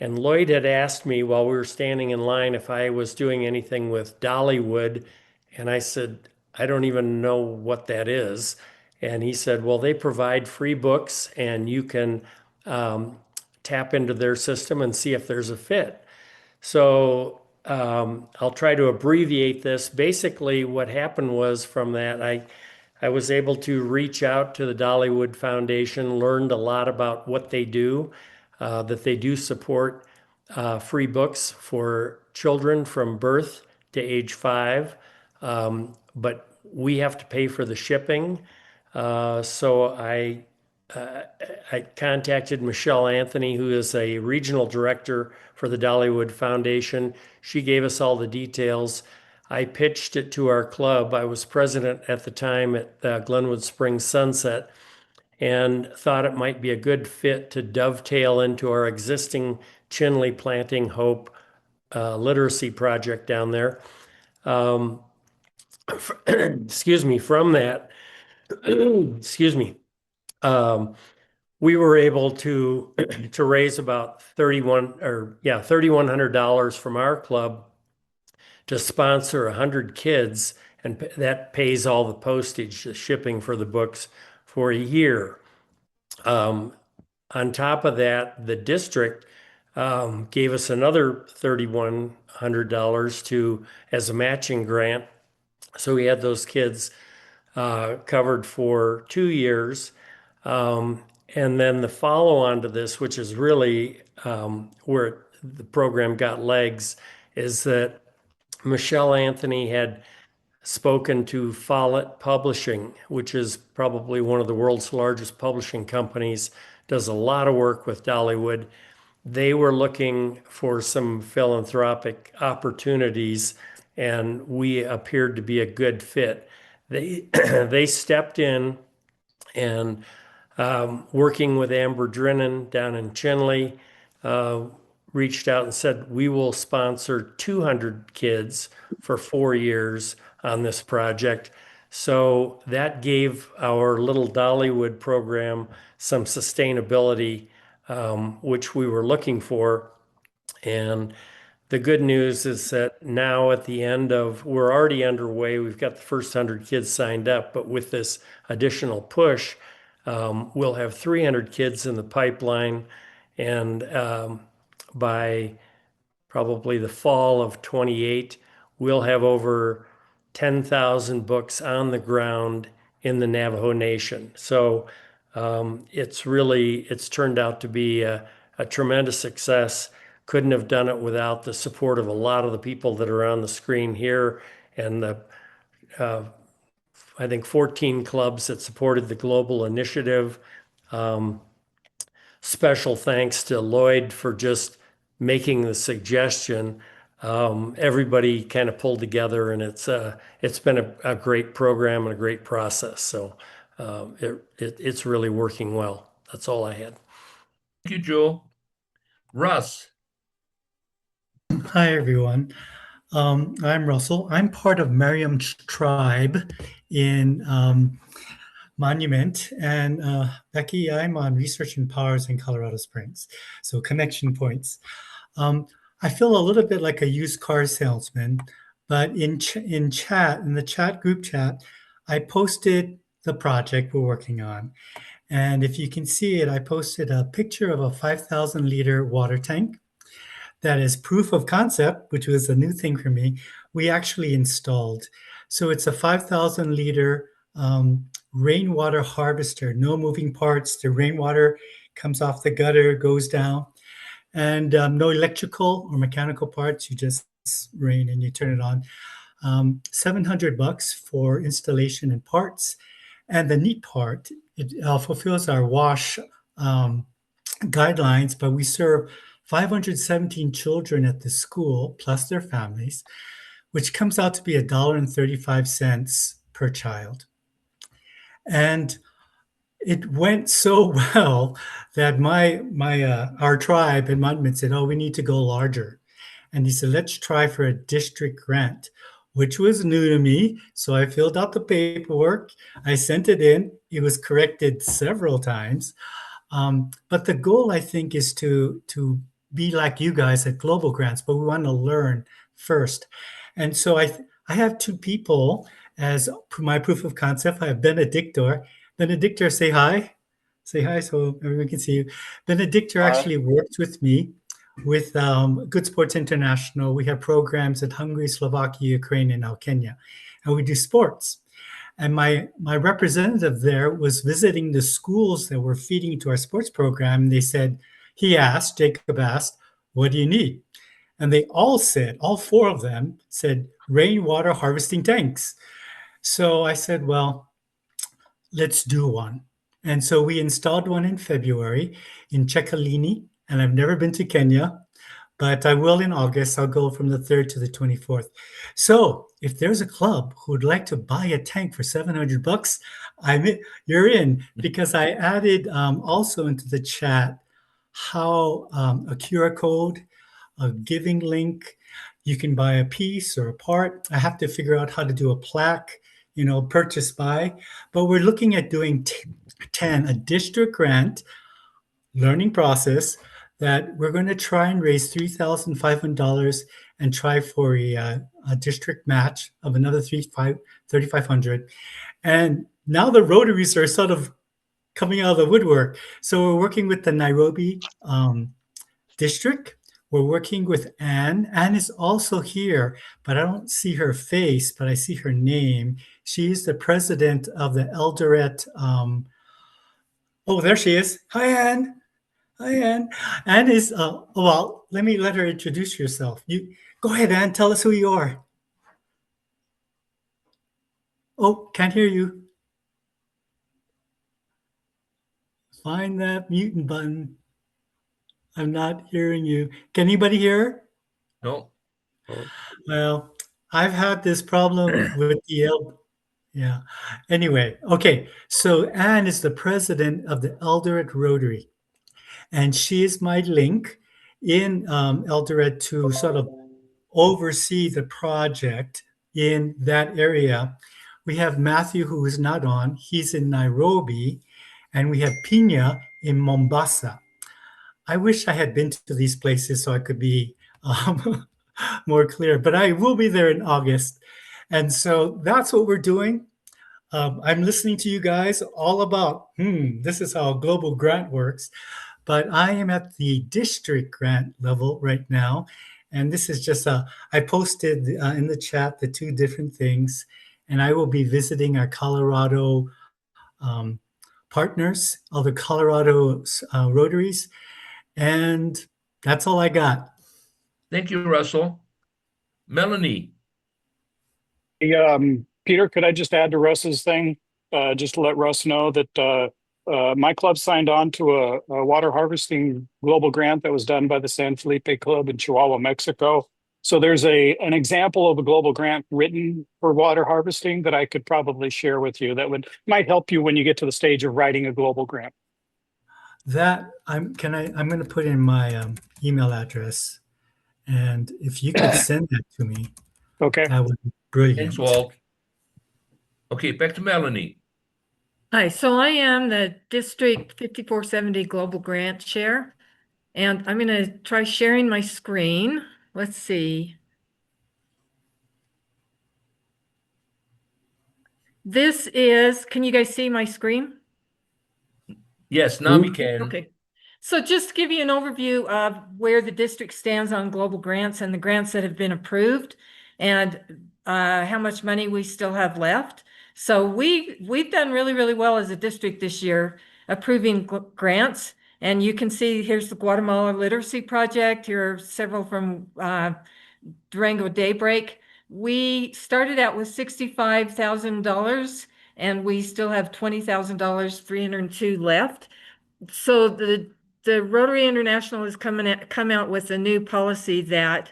And Lloyd had asked me while we were standing in line if I was doing anything with Dollywood. And I said, I don't even know what that is. And he said, well, they provide free books and you can tap into their system and see if there's a fit. So I'll try to abbreviate this. Basically, what happened was from that, I was able to reach out to the Dollywood Foundation, learned a lot about what they do, that they do support free books for children from birth to age 5. But we have to pay for the shipping. So I I contacted Michelle Anthony, who is a regional director for the Dollywood Foundation. She gave us all the details. I pitched it to our club. I was president at the time at Glenwood Springs Sunset, and thought it might be a good fit to dovetail into our existing Chinley Planting Hope literacy project down there. Excuse me, from that, excuse me, we were able to raise about $3,100 from our club to sponsor 100 kids, and that pays all the postage, the shipping for the books for a year. On top of that, the district gave us another $3,100 as a matching grant. So we had those kids covered for 2 years. And then the follow-on to this, which is really where the program got legs, is that Michelle Anthony had spoken to Follett Publishing, which is probably one of the world's largest publishing companies, does a lot of work with Dollywood. They were looking for some philanthropic opportunities, and we appeared to be a good fit. They stepped in, and working with Amber Drennan down in Chinley, reached out and said, we will sponsor 200 kids for 4 years on this project. So that gave our little Dollywood program some sustainability, which we were looking for. And the good news is that now at the end of, we're already underway, we've got the first 100 kids signed up, but with this additional push, we'll have 300 kids in the pipeline. And by probably the fall of 28, we'll have over 10,000 books on the ground in the Navajo Nation. So it's turned out to be a tremendous success. Couldn't have done it without the support of a lot of the people that are on the screen here, and the I think 14 clubs that supported the global initiative. Special thanks to Lloyd for just making the suggestion. Everybody kind of pulled together, and it's been a great program and a great process. So it's really working well. That's all I had. Thank you, Joe. Russ. Hi, everyone. I'm Russell. I'm part of Miriam's tribe in Monument. And Becky, I'm on Research and Powers in Colorado Springs. So connection points. I feel a little bit like a used car salesman, but in the chat group chat, I posted the project we're working on. And if you can see it, I posted a picture of a 5,000 liter water tank. That is proof of concept, which was a new thing for me, we actually installed. So it's a 5,000 liter rainwater harvester, no moving parts. The rainwater comes off the gutter, goes down, and no electrical or mechanical parts. You just rain and you turn it on. $700 for installation and parts. And the neat part, it fulfills our WASH guidelines, but we serve 517 children at the school, plus their families, which comes out to be $1.35 per child. And it went so well that our tribe in Monument said, oh, we need to go larger. And he said, let's try for a district grant, which was new to me. So I filled out the paperwork. I sent it in. It was corrected several times. But the goal, I think, is to be like you guys at Global Grants, but we want to learn first. And so I have two people as my proof of concept. I have Benedictor. Benedictor, say hi. Say hi so everyone can see you. Benedictor actually works with me with Good Sports International. We have programs at Hungary, Slovakia, Ukraine, and now Kenya. And we do sports. And my representative there was visiting the schools that were feeding into our sports program. And Jacob asked, what do you need? And they all said, all four of them said, rainwater harvesting tanks. So I said, well, let's do one. And so we installed one in February in Cecalini, and I've never been to Kenya, but I will in August. I'll go from the 3rd to the 24th. So if there's a club who would like to buy a tank for $700, you're in, because I added also into the chat how a QR code, a giving link, you can buy a piece or a part. I have to figure out how to do a plaque, purchase by, but we're looking at doing 10, a district grant learning process that we're going to try and raise $3,500 and try for a district match of another $3,500. And now the Rotaries are sort of coming out of the woodwork. So we're working with the Nairobi district. We're working with Anne. Anne is also here, but I don't see her face, but I see her name. She is the president of the Eldoret. Oh, there she is. Hi, Anne. Hi, Anne. Anne is, well, let her introduce yourself. You go ahead, Anne. Tell us who you are. Oh, can't hear you. Find that mute button. I'm not hearing you. Can anybody hear her? No. Well, I've had this problem with the yeah. Anyway, okay. So Anne is the president of the Eldoret Rotary, and she is my link in Eldoret to sort of oversee the project in that area. We have Matthew, who is not on. He's in Nairobi, and we have Pina in Mombasa. I wish I had been to these places so I could be more clear, but I will be there in August. And so that's what we're doing. I'm listening to you guys all about, this is how a global grant works. But I am at the district grant level right now. And this is just I posted in the chat the two different things. And I will be visiting our Colorado partners, other Colorado Rotaries. And that's all I got. Thank you, Russell. Melanie. Peter, could I just add to Russ's thing? Just to let Russ know that my club signed on to a water harvesting global grant that was done by the San Felipe Club in Chihuahua, Mexico. So there's an example of a global grant written for water harvesting that I could probably share with you that might help you when you get to the stage of writing a global grant. That I'm going to put in my email address, and if you could send that to me, okay, that would be brilliant. Thanks, Walt. Okay, back to Melanie. Hi, so I am the District 5470 Global Grant Chair, and I'm going to try sharing my screen. Let's see. This is, can you guys see my screen? Yes, now we can. Okay. So just to give you an overview of where the district stands on global grants and the grants that have been approved and how much money we still have left. So we've done really, really well as a district this year approving grants. And you can see here's the Guatemala Literacy Project. Here are several from Durango Daybreak. We started out with $65,000 and we still have $20,000, 302 left. So the Rotary International has come out with a new policy that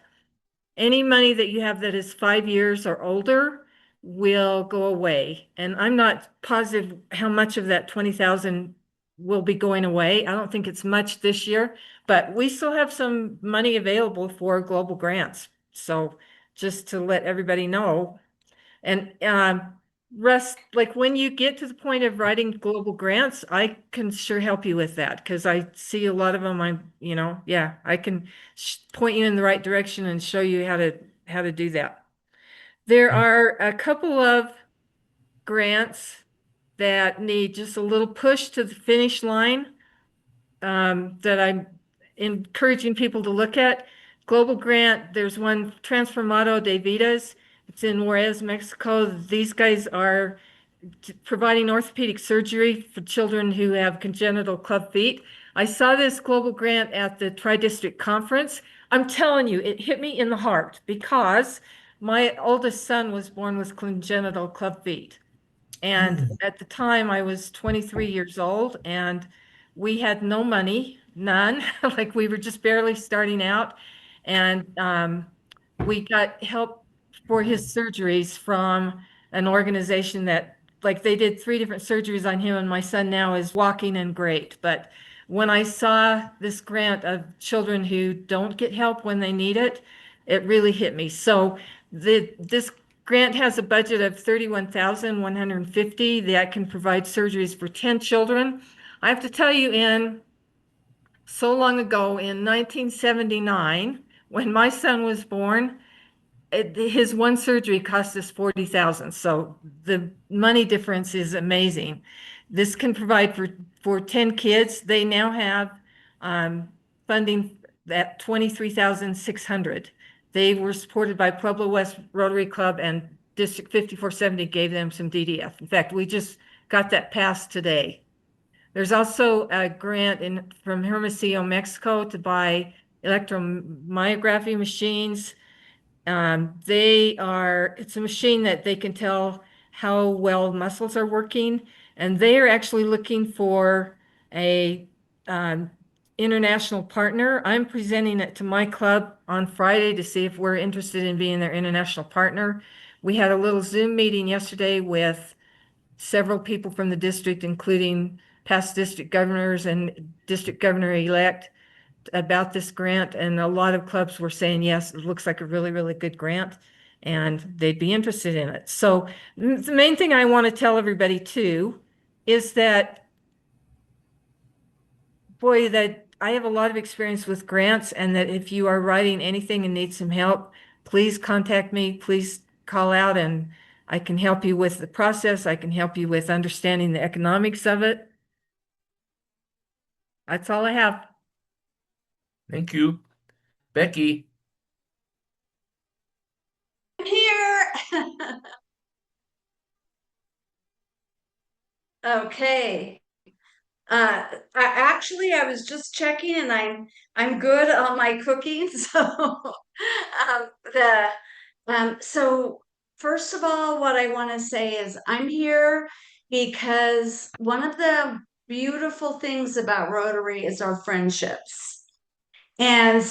any money that you have that is 5 years or older will go away. And I'm not positive how much of that 20,000 will be going away. I don't think it's much this year, but we still have some money available for global grants. So just to let everybody know. And Russ, like when you get to the point of writing global grants, I can sure help you with that because I see a lot of them. I can point you in the right direction and show you how to do that. There are a couple of grants that need just a little push to the finish line that I'm encouraging people to look at. Global grant, there's one, Transformado de Vidas. It's in Juarez, Mexico. These guys are providing orthopedic surgery for children who have congenital club feet. I saw this global grant at the Tri-District Conference. I'm telling you, it hit me in the heart because my oldest son was born with congenital club feet. And at the time, I was 23 years old and we had no money, none. Like we were just barely starting out. And we got help for his surgeries from an organization that, like, they did 3 different surgeries on him, and my son now is walking and great. But when I saw this grant of children who don't get help when they need it, it really hit me. So this grant has a budget of $31,150 that can provide surgeries for 10 children. I have to tell you, so long ago in 1979, when my son was born, his one surgery cost us $40,000. So the money difference is amazing. This can provide for 10 kids. They now have funding at $23,600. They were supported by Pueblo West Rotary Club, and District 5470 gave them some DDF. In fact, we just got that passed today. There's also a grant from Hermosillo, Mexico, to buy electromyography machines. It's a machine that they can tell how well muscles are working, and they are actually looking for a international partner. I'm presenting it to my club on Friday to see if we're interested in being their international partner. We had a little Zoom meeting yesterday with several people from the district, including past district governors and district governor-elect, about this grant, and a lot of clubs were saying, yes, it looks like a really, really good grant, and they'd be interested in it. So the main thing I want to tell everybody too is that, boy, that I have a lot of experience with grants, and that if you are writing anything and need some help, please contact me, please call out, and I can help you with the process. I can help you with understanding the economics of it. That's all I have. Thank you. Becky. I'm here. Okay. I was just checking, and I'm good on my cooking. So first of all, what I want to say is I'm here because one of the beautiful things about Rotary is our friendships. And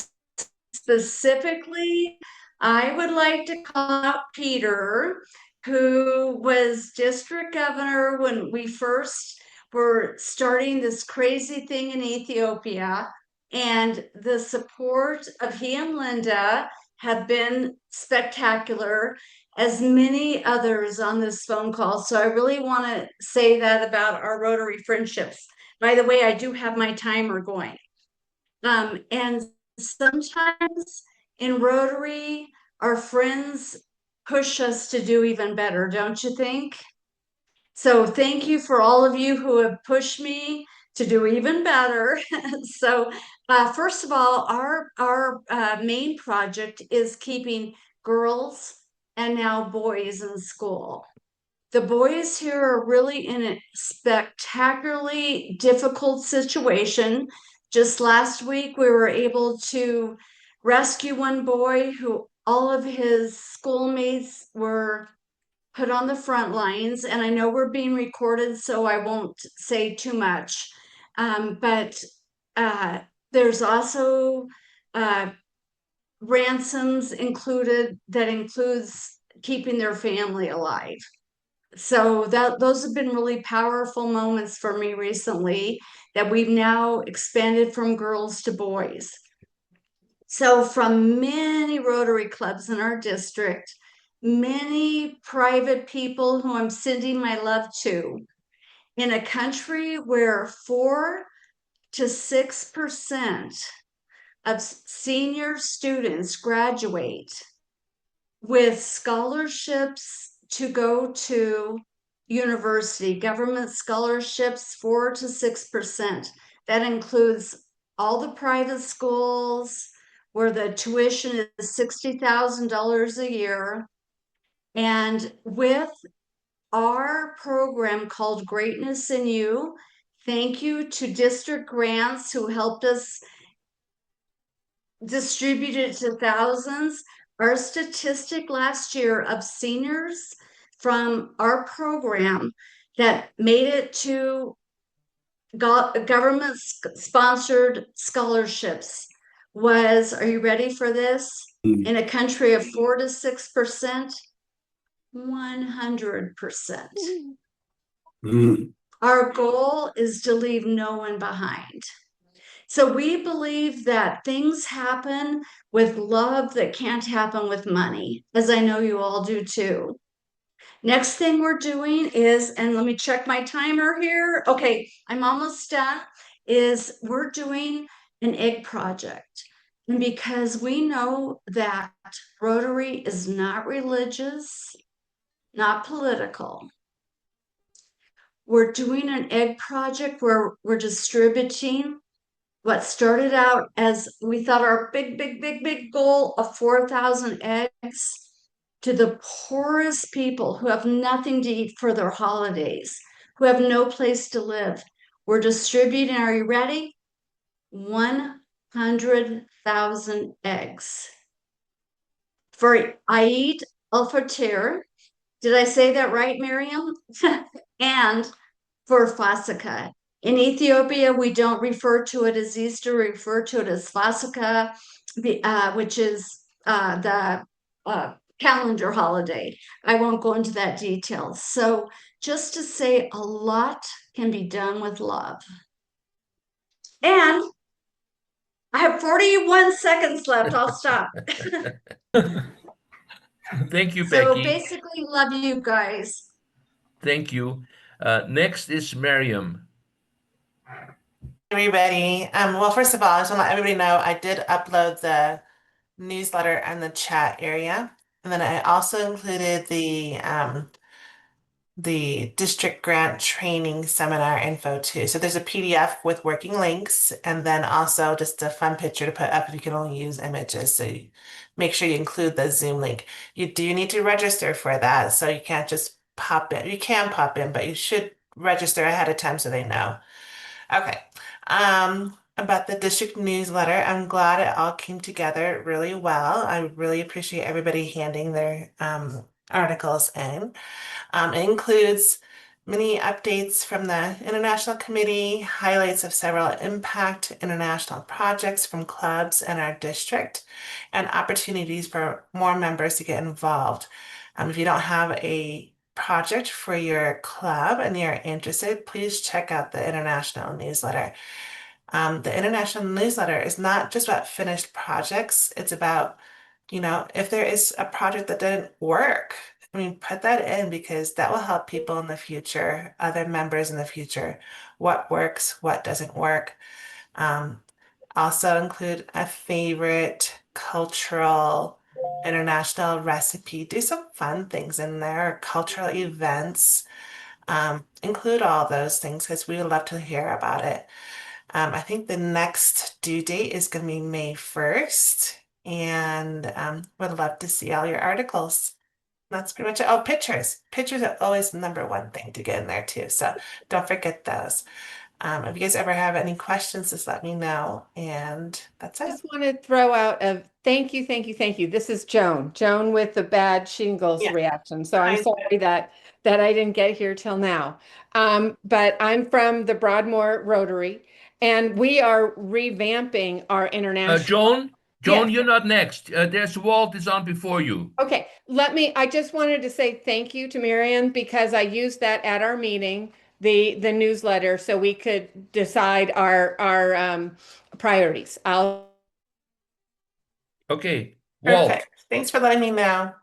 specifically, I would like to call out Peter, who was district governor when we first were starting this crazy thing in Ethiopia. And the support of he and Linda have been spectacular, as many others on this phone call. So I really want to say that about our Rotary friendships. By the way, I do have my timer going. And sometimes in Rotary, our friends push us to do even better, don't you think? So thank you for all of you who have pushed me to do even better. So first of all, our main project is keeping girls and now boys in school. The boys here are really in a spectacularly difficult situation. Just last week, we were able to rescue one boy who all of his schoolmates were put on the front lines. And I know we're being recorded, so I won't say too much. But there's also ransoms included that includes keeping their family alive. So those have been really powerful moments for me recently, that we've now expanded from girls to boys. So from many Rotary clubs in our district, many private people who I'm sending my love to, in a country where 4 to 6% of senior students graduate with scholarships to go to university, government scholarships, 4 to 6%. That includes all the private schools where the tuition is $60,000 a year. And with our program called Greatness in You, thank you to District Grants who helped us distribute it to thousands. Our statistic last year of seniors from our program that made it to government sponsored scholarships was, are you ready for this? In a country of 4 to 6%, 100%. Our goal is to leave no one behind. So we believe that things happen with love that can't happen with money, as I know you all do too. Next thing we're doing is, and let me check my timer here. Okay, I'm almost done, is we're doing an egg project. And because we know that Rotary is not religious, not political, we're doing an egg project where we're distributing what started out as we thought our big goal of 4,000 eggs to the poorest people who have nothing to eat for their holidays, who have no place to live. We're distributing, are you ready? 100,000 eggs for Eid al-Fitr. Did I say that right, Miriam? And for Fasika. In Ethiopia, we don't refer to it as Easter, we refer to it as Fasika, which is the calendar holiday. I won't go into that detail. So just to say a lot can be done with love. And I have 41 seconds left. I'll stop. Thank you, So Becky. basically, love you guys. Thank you. Next is Miriam. Everybody. Well, first of all, I just want to let everybody know I did upload the newsletter and the chat area. And then I also included the district grant training seminar info too. So there's a PDF with working links and then also just a fun picture to put up if you can only use images. So make sure you include the Zoom link. You do need to register for that. So you can't just pop in. You can pop in, but you should register ahead of time so they know. Okay. About the district newsletter, I'm glad it all came together really well. I really appreciate everybody handing their articles in. It includes many updates from the International Committee, highlights of several impact international projects from clubs in our district, and opportunities for more members to get involved. If you don't have a project for your club and you're interested, please check out the international newsletter. The international newsletter is not just about finished projects. It's about, if there is a project that didn't work, I mean, put that in because that will help people in the future, other members in the future, what works, what doesn't work. Also include a favorite cultural international recipe. Do some fun things in there, cultural events. Include all those things because we would love to hear about it. I think the next due date is going to be May 1st, and would love to see all your articles. That's pretty much it. Oh, pictures. Pictures are always the number one thing to get in there too, so don't forget those. If you guys ever have any questions, just let me know, and that's I it. just want to throw out a thank you. This is Joan with the bad shingles reaction. So I'm sorry that I didn't get here till now. But I'm from the Broadmoor Rotary, and we are revamping our international. Joan, you're not next. There's Walt is on before you. Okay, I just wanted to say thank you to Marianne because I used that at our meeting, the newsletter, so we could decide our priorities. Okay, Walt. Perfect. Thanks for letting me know.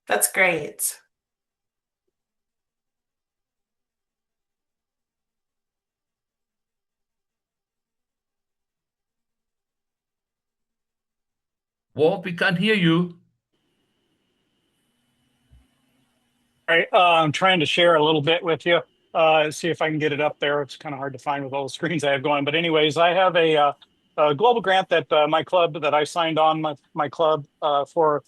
That's great. Walt, we can't hear you. All right, I'm trying to share a little bit with you. See if I can get it up there. It's kind of hard to find with all the screens I have going. But anyways, I have a global grant that my club that I signed on my club for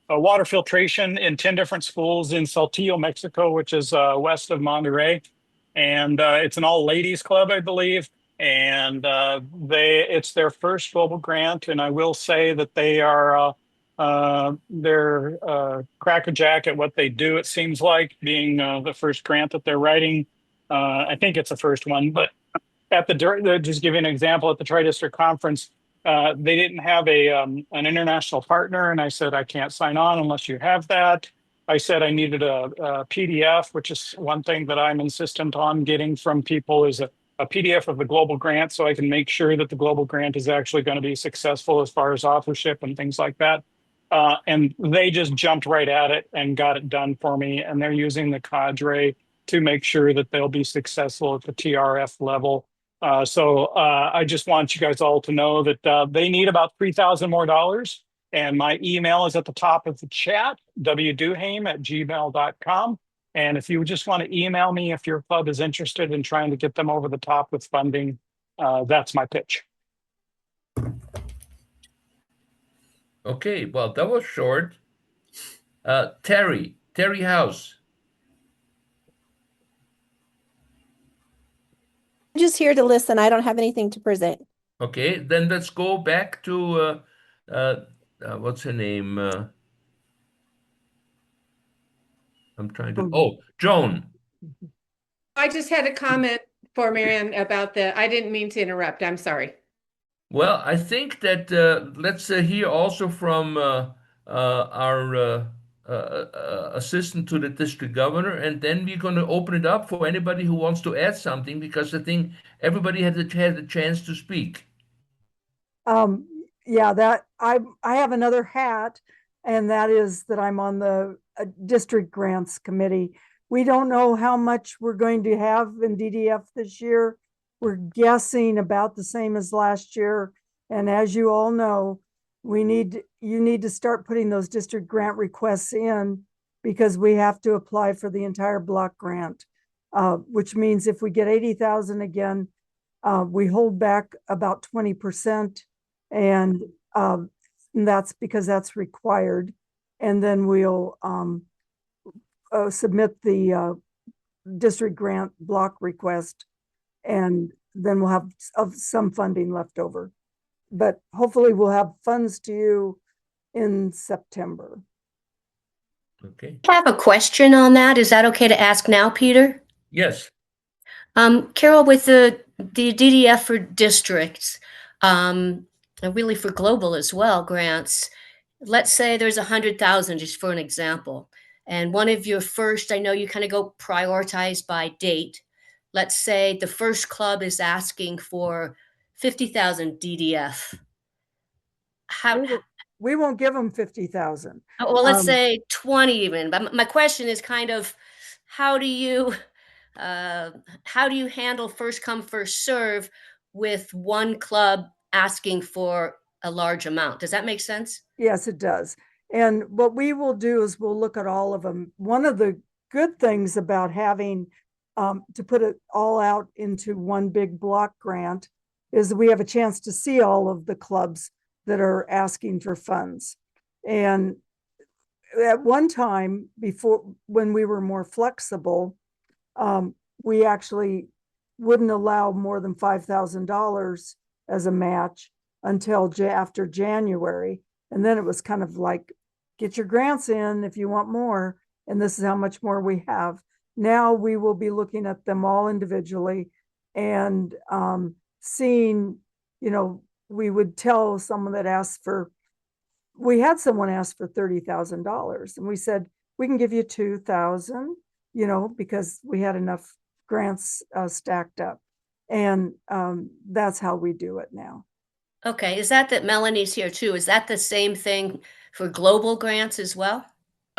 water filtration in 10 different schools in Saltillo, Mexico, which is west of Monterrey. And it's an all ladies club, I believe. And it's their first global grant. And I will say that they are They're crackerjack at what they do, it seems like, being the first grant that they're writing. I think it's the first one, but at just give you an example, at the Tri-District Conference, they didn't have an international partner, and I said, I can't sign on unless you have that. I said I needed a PDF, which is one thing that I'm insistent on getting from people, is a PDF of the global grant, so I can make sure that the global grant is actually going to be successful as far as authorship and things like that. And they just jumped right at it and got it done for me. And they're using the cadre to make sure that they'll be successful at the TRF level. So I just want you guys all to know that they need about $3,000 more. And my email is at the top of the chat, wduhame@gmail.com. And if you just want to email me if your club is interested in trying to get them over the top with funding, that's my pitch. Okay, well, that was short. Terry House. I'm just here to listen. I don't have anything to present. Okay, then let's go back to what's her name? I'm trying to. Joan. I just had a comment for Marianne about I didn't mean to interrupt. I'm sorry. Well, I think that let's hear also from our assistant to the district governor, and then we're going to open it up for anybody who wants to add something, because I think everybody had a chance to speak. Yeah, that I have another hat, and that is that I'm on the district grants committee. We don't know how much we're going to have in DDF this year. We're guessing about the same as last year. And as you all know, you need to start putting those district grant requests in, because we have to apply for the entire block grant, which means if we get 80,000 again, we hold back about 20%. And that's because that's required. And then we'll submit the district grant block request, and then we'll have some funding left over. But hopefully we'll have funds to you in September. Okay. I have a question on that. Is that okay to ask now, Peter? Yes. Carol, with the DDF for districts, and really for global as well, grants, let's say there's 100,000, just for an example. And one of your first, I know you kind of go prioritize by date. Let's say the first club is asking for 50,000 DDF. We won't give them 50,000. Well, let's say 20 even. But my question is kind of, how do you handle first come, first serve with one club asking for a large amount? Does that make sense? Yes, it does. And what we will do is we'll look at all of them. One of the good things about having to put it all out into one big block grant is we have a chance to see all of the clubs that are asking for funds. And at one time before, when we were more flexible, we actually wouldn't allow more than $5,000 as a match until after January. And then it was kind of like, get your grants in if you want more. And this is how much more we have. Now we will be looking at them all individually and seeing, we would tell someone that asked for, we had someone ask for $30,000, and we said, we can give you 2,000, because we had enough grants stacked up. And that's how we do it now. Okay, is that Melanie's here too? Is that the same thing for global grants as well?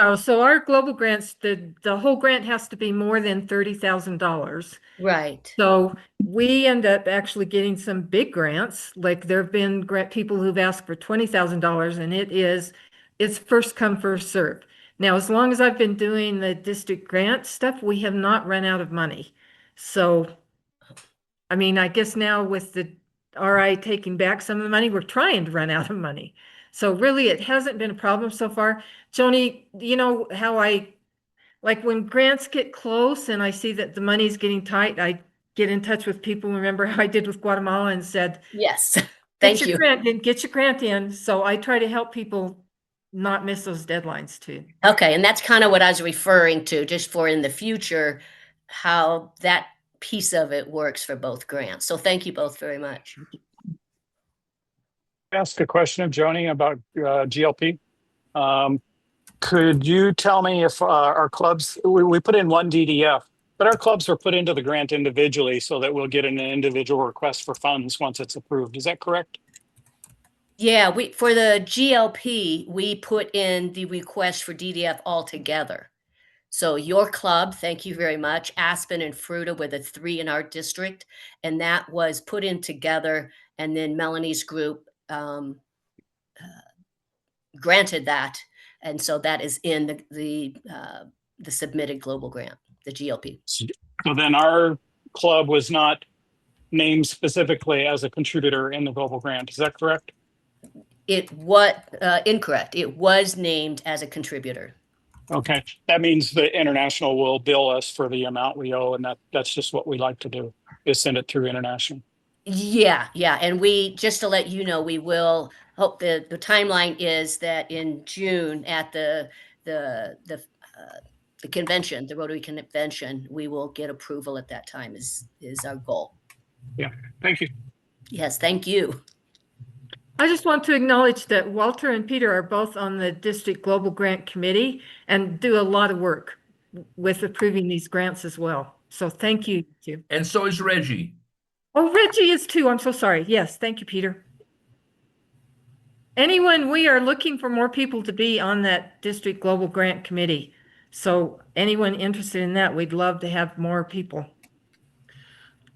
Oh, so our global grants, the whole grant has to be more than $30,000. Right. So we end up actually getting some big grants. Like there have been people who've asked for $20,000, and it's first come, first serve. Now, as long as I've been doing the district grant stuff, we have not run out of money. So, I mean, I guess now with the RI taking back some of the money, we're trying to run out of money. So really, it hasn't been a problem so far. Joni, you know how like when grants get close and I see that the money's getting tight, I get in touch with people. Remember how I did with Guatemala and said, yes, thank you. Get your grant in. So I try to help people not miss those deadlines too. Okay, and that's kind of what I was referring to, just for in the future, how that piece of it works for both grants. So thank you both very much. Ask a question of Joni about GLP. Could you tell me if our clubs, we put in one DDF, but our clubs are put into the grant individually so that we'll get an individual request for funds once it's approved. Is that correct? Yeah, for the GLP, we put in the request for DDF altogether. So your club, thank you very much. Aspen and Fruita were the 3 in our district, and that was put in together. And then Melanie's group granted that, and so that is in the submitted global grant, the GLP. So then our club was not named specifically as a contributor in the global grant. Is that correct? It was incorrect. It was named as a contributor. Okay, that means the international will bill us for the amount we owe, and that's just what we like to do, is send it through international. Yeah, and we, just to let you know, we will hope the timeline is that in June at the convention, the Rotary convention, we will get approval at that time is our goal. Yeah, thank you. Yes, thank you. I just want to acknowledge that Walter and Peter are both on the District Global Grant Committee and do a lot of work with approving these grants as well. So thank you. And so is Reggie. Oh, Reggie is too. I'm so sorry. Yes, thank you, Peter. We are looking for more people to be on that District Global Grant Committee. So anyone interested in that, we'd love to have more people.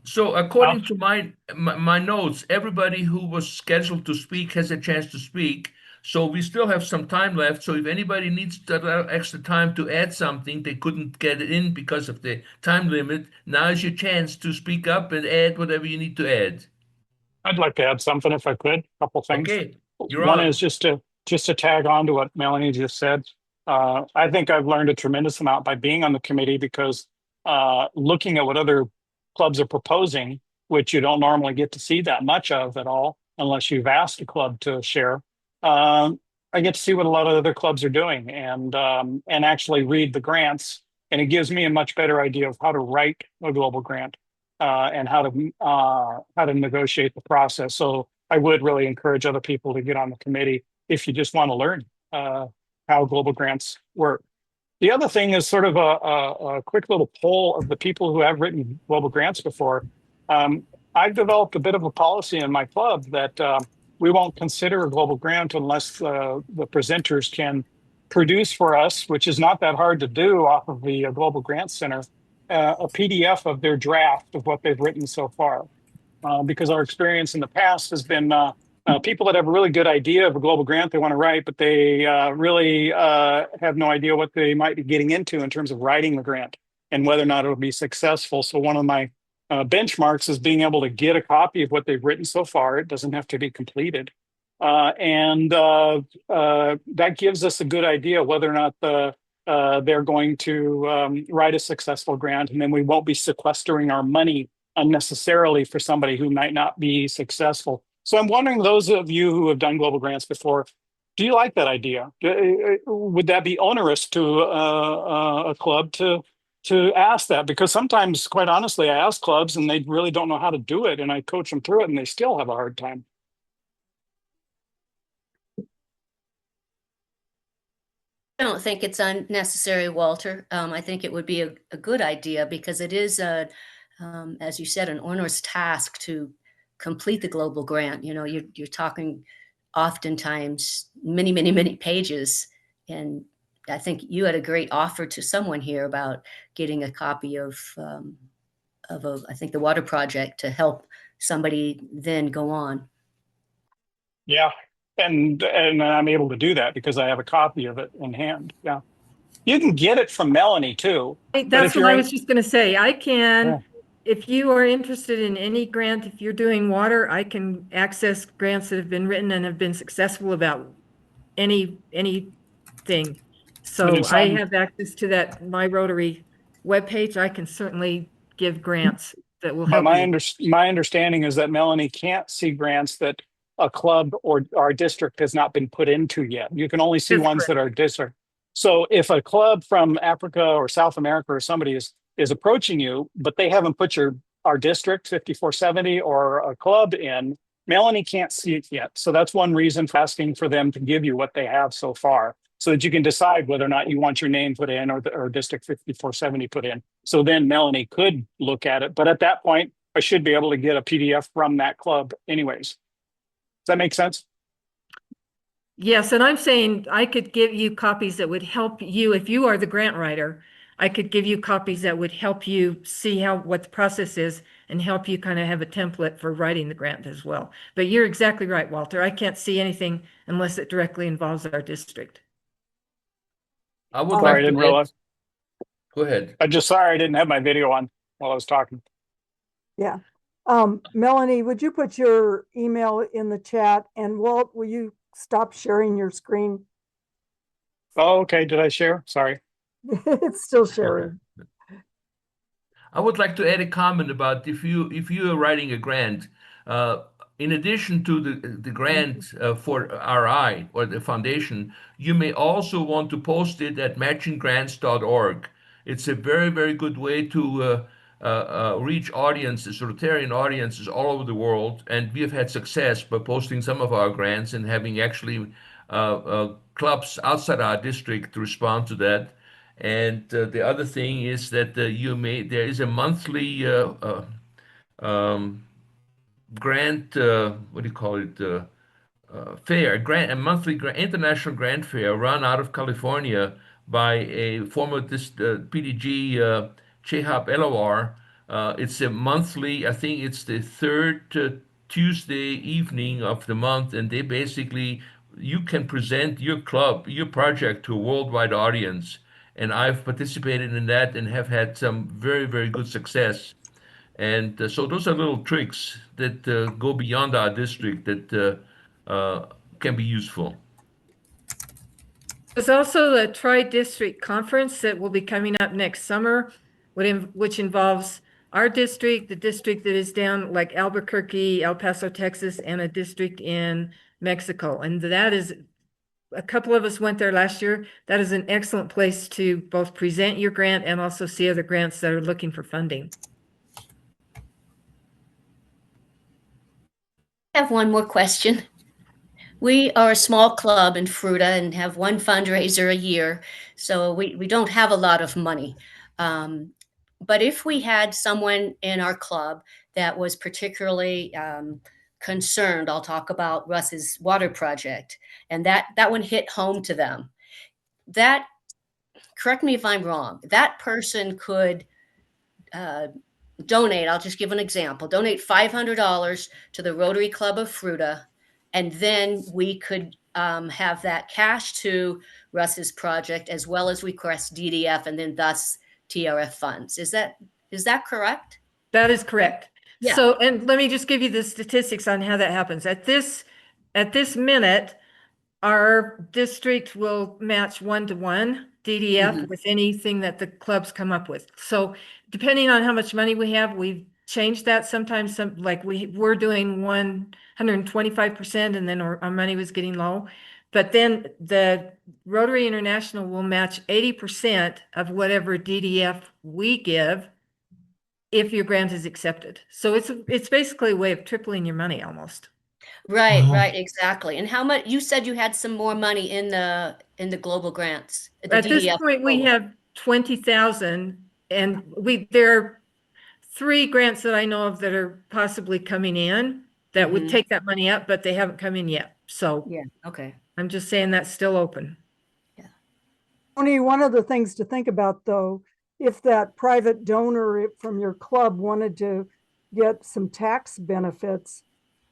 So according to my notes, everybody who was scheduled to speak has a chance to speak. So we still have some time left. So if anybody needs that extra time to add something, they couldn't get it in because of the time limit, now is your chance to speak up and add whatever you need to add. I'd like to add something if I could, a couple things. Okay, One is just to tag on to what Melanie just said. I think I've learned a tremendous amount by being on the committee, because looking at what other clubs are proposing, which you don't normally get to see that much of at all, unless you've asked a club to share. I get to see what a lot of other clubs are doing and actually read the grants. And it gives me a much better idea of how to write a global grant and how to negotiate the process. So I would really encourage other people to get on the committee if you just want to learn how global grants work. The other thing is sort of a quick little poll of the people who have written global grants before. I've developed a bit of a policy in my club that we won't consider a global grant unless the presenters can produce for us, which is not that hard to do off of the Global Grant Center, a PDF of their draft of what they've written so far. Because our experience in the past has been people that have a really good idea of a global grant they want to write, but they really have no idea what they might be getting into in terms of writing the grant and whether or not it'll be successful. So one of my benchmarks is being able to get a copy of what they've written so far. It doesn't have to be completed. And that gives us a good idea whether or not they're going to write a successful grant, and then we won't be sequestering our money unnecessarily for somebody who might not be successful. So I'm wondering, those of you who have done global grants before, do you like that idea? Would that be onerous to a club to ask that? Because sometimes, quite honestly, I ask clubs and they really don't know how to do it, and I coach them through it and they still have a hard time. I don't think it's unnecessary, Walter. I think it would be a good idea, because it is, as you said, an onerous task to complete the global grant. You know, you're talking oftentimes many pages. And I think you had a great offer to someone here about getting a copy of I think the water project to help somebody then go on. Yeah. And I'm able to do that because I have a copy of it in hand. Yeah. You can get it from Melanie too. That's what I was just going to say. I can, if you are interested in any grant, if you're doing water, I can access grants that have been written and have been successful about anything. So I have access to that My Rotary webpage. I can certainly give grants that will help you. My understanding is that Melanie can't see grants that a club or our district has not been put into yet. You can only see That's ones that are district. So if a club from Africa or South America or somebody is approaching you, but they haven't put our district 5470 or a club in, Melanie can't see it yet. So that's one reason for asking for them to give you what they have so far, so that you can decide whether or not you want your name put in or district 5470 put in. So then Melanie could look at it. But at that point, I should be able to get a PDF from that club anyways. Does that make sense? Yes, and I'm saying I could give you copies that would help you if you are the grant writer. I could give you copies that would help you see what the process is and help you kind of have a template for writing the grant as well. But you're exactly right, Walter. I can't see anything unless it directly involves our district. I would Sorry, I like didn't to realize. Go ahead. I'm just sorry I didn't have my video on while I was talking. Yeah. Melanie, would you put your email in the chat? And Walt, will you stop sharing your screen? Oh, okay. Did I share? Sorry. It's still sharing. I would like to add a comment about if you are writing a grant, in addition to the grant for RI or the foundation, you may also want to post it at matchinggrants.org. It's a very, very good way to reach audiences, Rotarian audiences all over the world. And we have had success by posting some of our grants and having actually clubs outside our district to respond to that. And the other thing is that there is a monthly grant, what do you call it, fair, a monthly international grant fair run out of California by a former PDG Chehab Elawar. It's a monthly, I think it's the third Tuesday evening of the month, and they basically, you can present your club, your project to a worldwide audience. And I've participated in that and have had some very, very good success. And so those are little tricks that go beyond our district that can be useful. There's also the Tri-District Conference that will be coming up next summer, which involves our district, the district that is down like Albuquerque, El Paso, Texas, and a district in Mexico. And that is, a couple of us went there last year. That is an excellent place to both present your grant and also see other grants that are looking for funding. I have one more question. We are a small club in Fruta and have one fundraiser a year, so we don't have a lot of money. But if we had someone in our club that was particularly concerned, I'll talk about Russ's water project, and that one hit home to them. That, correct me if I'm wrong, that person could donate, I'll just give an example, donate $500 to the Rotary Club of Fruta, and then we could have that cash to Russ's project as well as request DDF and then thus TRF funds. Is that correct? That is correct. Yeah. So, and let me just give you the statistics on how that happens. At this minute, our district will match 1-to-1 DDF with anything that the clubs come up with. So depending on how much money we have, we've changed that sometimes. Like we're doing 125% and then our money was getting low. But then the Rotary International will match 80% of whatever DDF we give if your grant is accepted. So it's basically a way of tripling your money almost. Right, right, exactly. And how much, you said you had some more money in the global grants. At this point, we have 20,000, and there are 3 grants that I know of that are possibly coming in that would take that money up, but they haven't come in yet. So yeah, okay. I'm just saying that's still open. Yeah. Only one of the things to think about, though, if that private donor from your club wanted to get some tax benefits,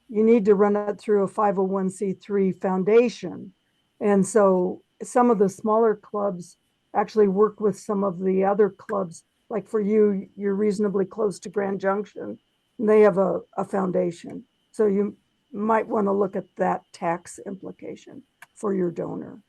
you need to run it through a 501c3 foundation. And so some of the smaller clubs actually work with some of the other clubs. Like for you, you're reasonably close to Grand Junction, and they have a foundation. So you might want to look at that tax implication for your donor.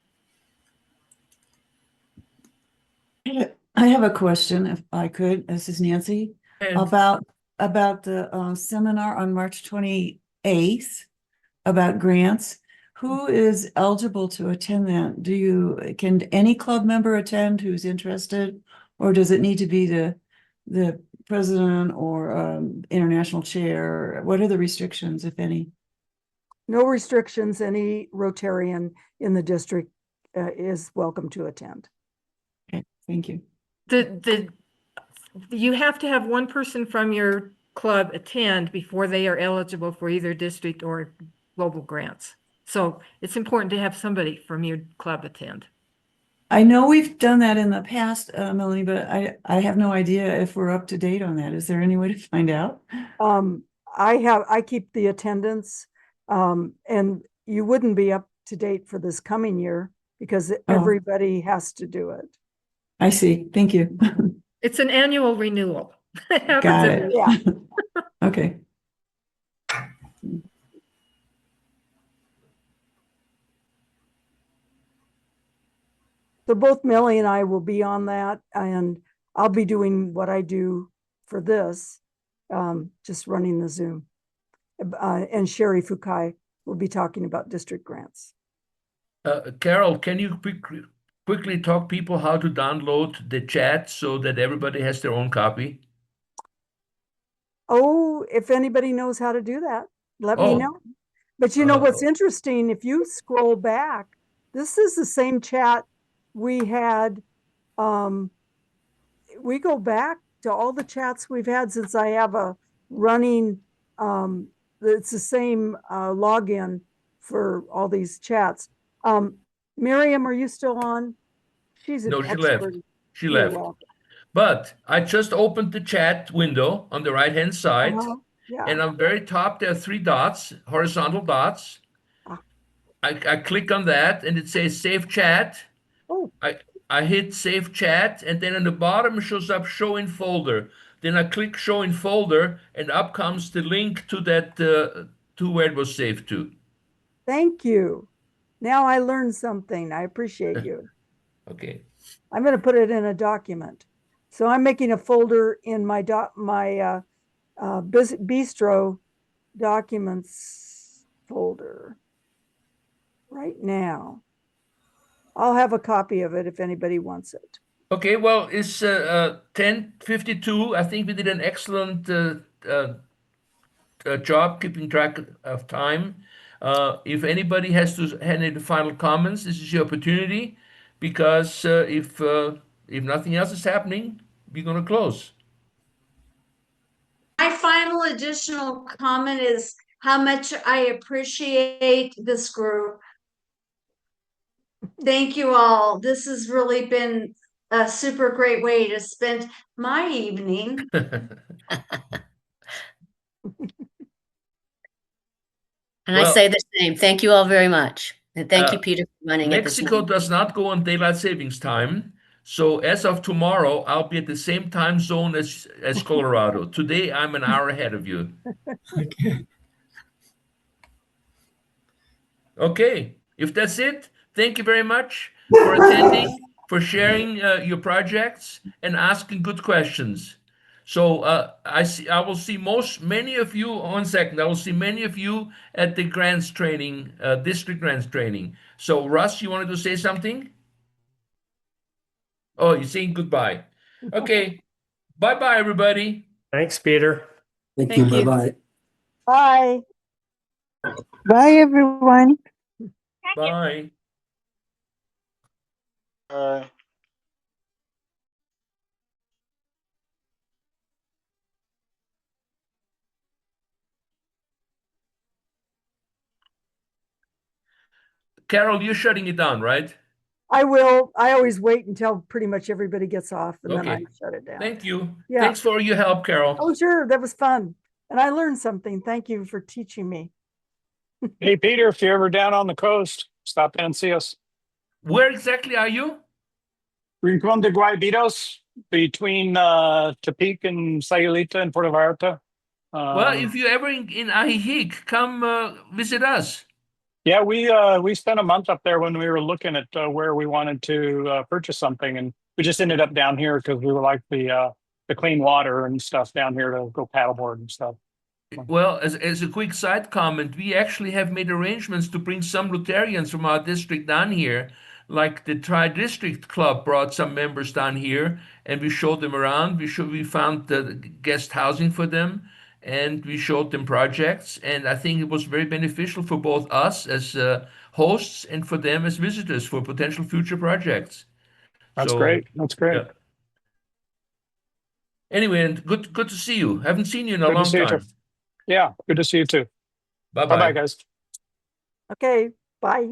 I have a question, if I could. This is Nancy, about the seminar on March 28th. about grants. Who is eligible to attend that? Can any club member attend who's interested? Or does it need to be the president or international chair? What are the restrictions, if any? No restrictions. Any Rotarian in the district is welcome to attend. Okay, thank you. You have to have one person from your club attend before they are eligible for either district or global grants. So it's important to have somebody from your club attend. I know we've done that in the past, Melanie, but I have no idea if we're up to date on that. Is there any way to find out? I keep the attendance, and you wouldn't be up to date for this coming year because everybody has to do it. I see. Thank you. It's an annual renewal. Got it. Yeah. Okay. So both Millie and I will be on that, and I'll be doing what I do for this, just running the Zoom. And Sherry Fukai will be talking about district grants. Carol, can you quickly talk people how to download the chat so that everybody has their own copy? Oh, if anybody knows how to do that, let me know. But you know what's interesting, if you scroll back, this is the same chat we had. We go back to all the chats we've had since I have a running, it's the same login for all these chats. Miriam, are you still on? She's an No, she expert. left. She left. But I just opened the chat window on the right-hand side. Yeah. And on the very top, there are 3 dots, horizontal dots. I click on that and it says save chat. I hit save chat, and then on the bottom shows up show in folder. Then I click show in folder, and up comes the link to that to where it was saved to. Thank you. Now I learned something. I appreciate you. Okay. I'm going to put it in a document. So I'm making a folder in my Bistro documents folder right now. I'll have a copy of it if anybody wants it. Okay, well, it's 10:52. I think we did an excellent job keeping track of time. If anybody has to have any final comments, this is your opportunity, because if nothing else is happening, we're going to close. My final additional comment is how much I appreciate this group. Thank you all. This has really been a super great way to spend my evening. And I say the same. Thank you all very much. And thank you, Peter, for running it this Mexico morning. does not go on daylight savings time. So as of tomorrow, I'll be at the same time zone as Colorado. Today, I'm an hour ahead of you. Okay, if that's it, thank you very much for attending, for sharing your projects and asking good questions. So I will see many of you, one second, I will see many of you at the grants training, district grants training. So Russ, you wanted to say something? Oh, you're saying goodbye. Okay, bye-bye, everybody. Thanks, Peter. Thank you. Bye-bye. Bye. Bye, everyone. Bye. Carol, you're shutting it down, right? I will. I always wait until pretty much everybody gets off and then I shut it down. Thank you. Yeah. Thanks for your help, Carol. Oh, sure. That was fun. And I learned something. Thank you for teaching me. Hey, Peter, if you're ever down on the coast, stop in and see us. Where exactly are you? Rincon de Guaybitos, between Tepic and Sayulita and Puerto Vallarta. Well, if you're ever in Ajijic, come visit us. Yeah, we spent a month up there when we were looking at where we wanted to purchase something, and we just ended up down here because we were like the clean water and stuff down here to go paddleboard and stuff. Well, as a quick side comment, we actually have made arrangements to bring some Rotarians from our district down here. Like the Tri-District Club brought some members down here, and we showed them around. We found the guest housing for them, and we showed them projects. And I think it was very beneficial for both us as hosts and for them as visitors for potential future projects. That's So, great. That's great. yeah. Anyway, and good to see you. Haven't seen you in a Good to long see you too. time. Yeah, good to see you too. Bye-bye. Bye-bye, guys. Okay, bye.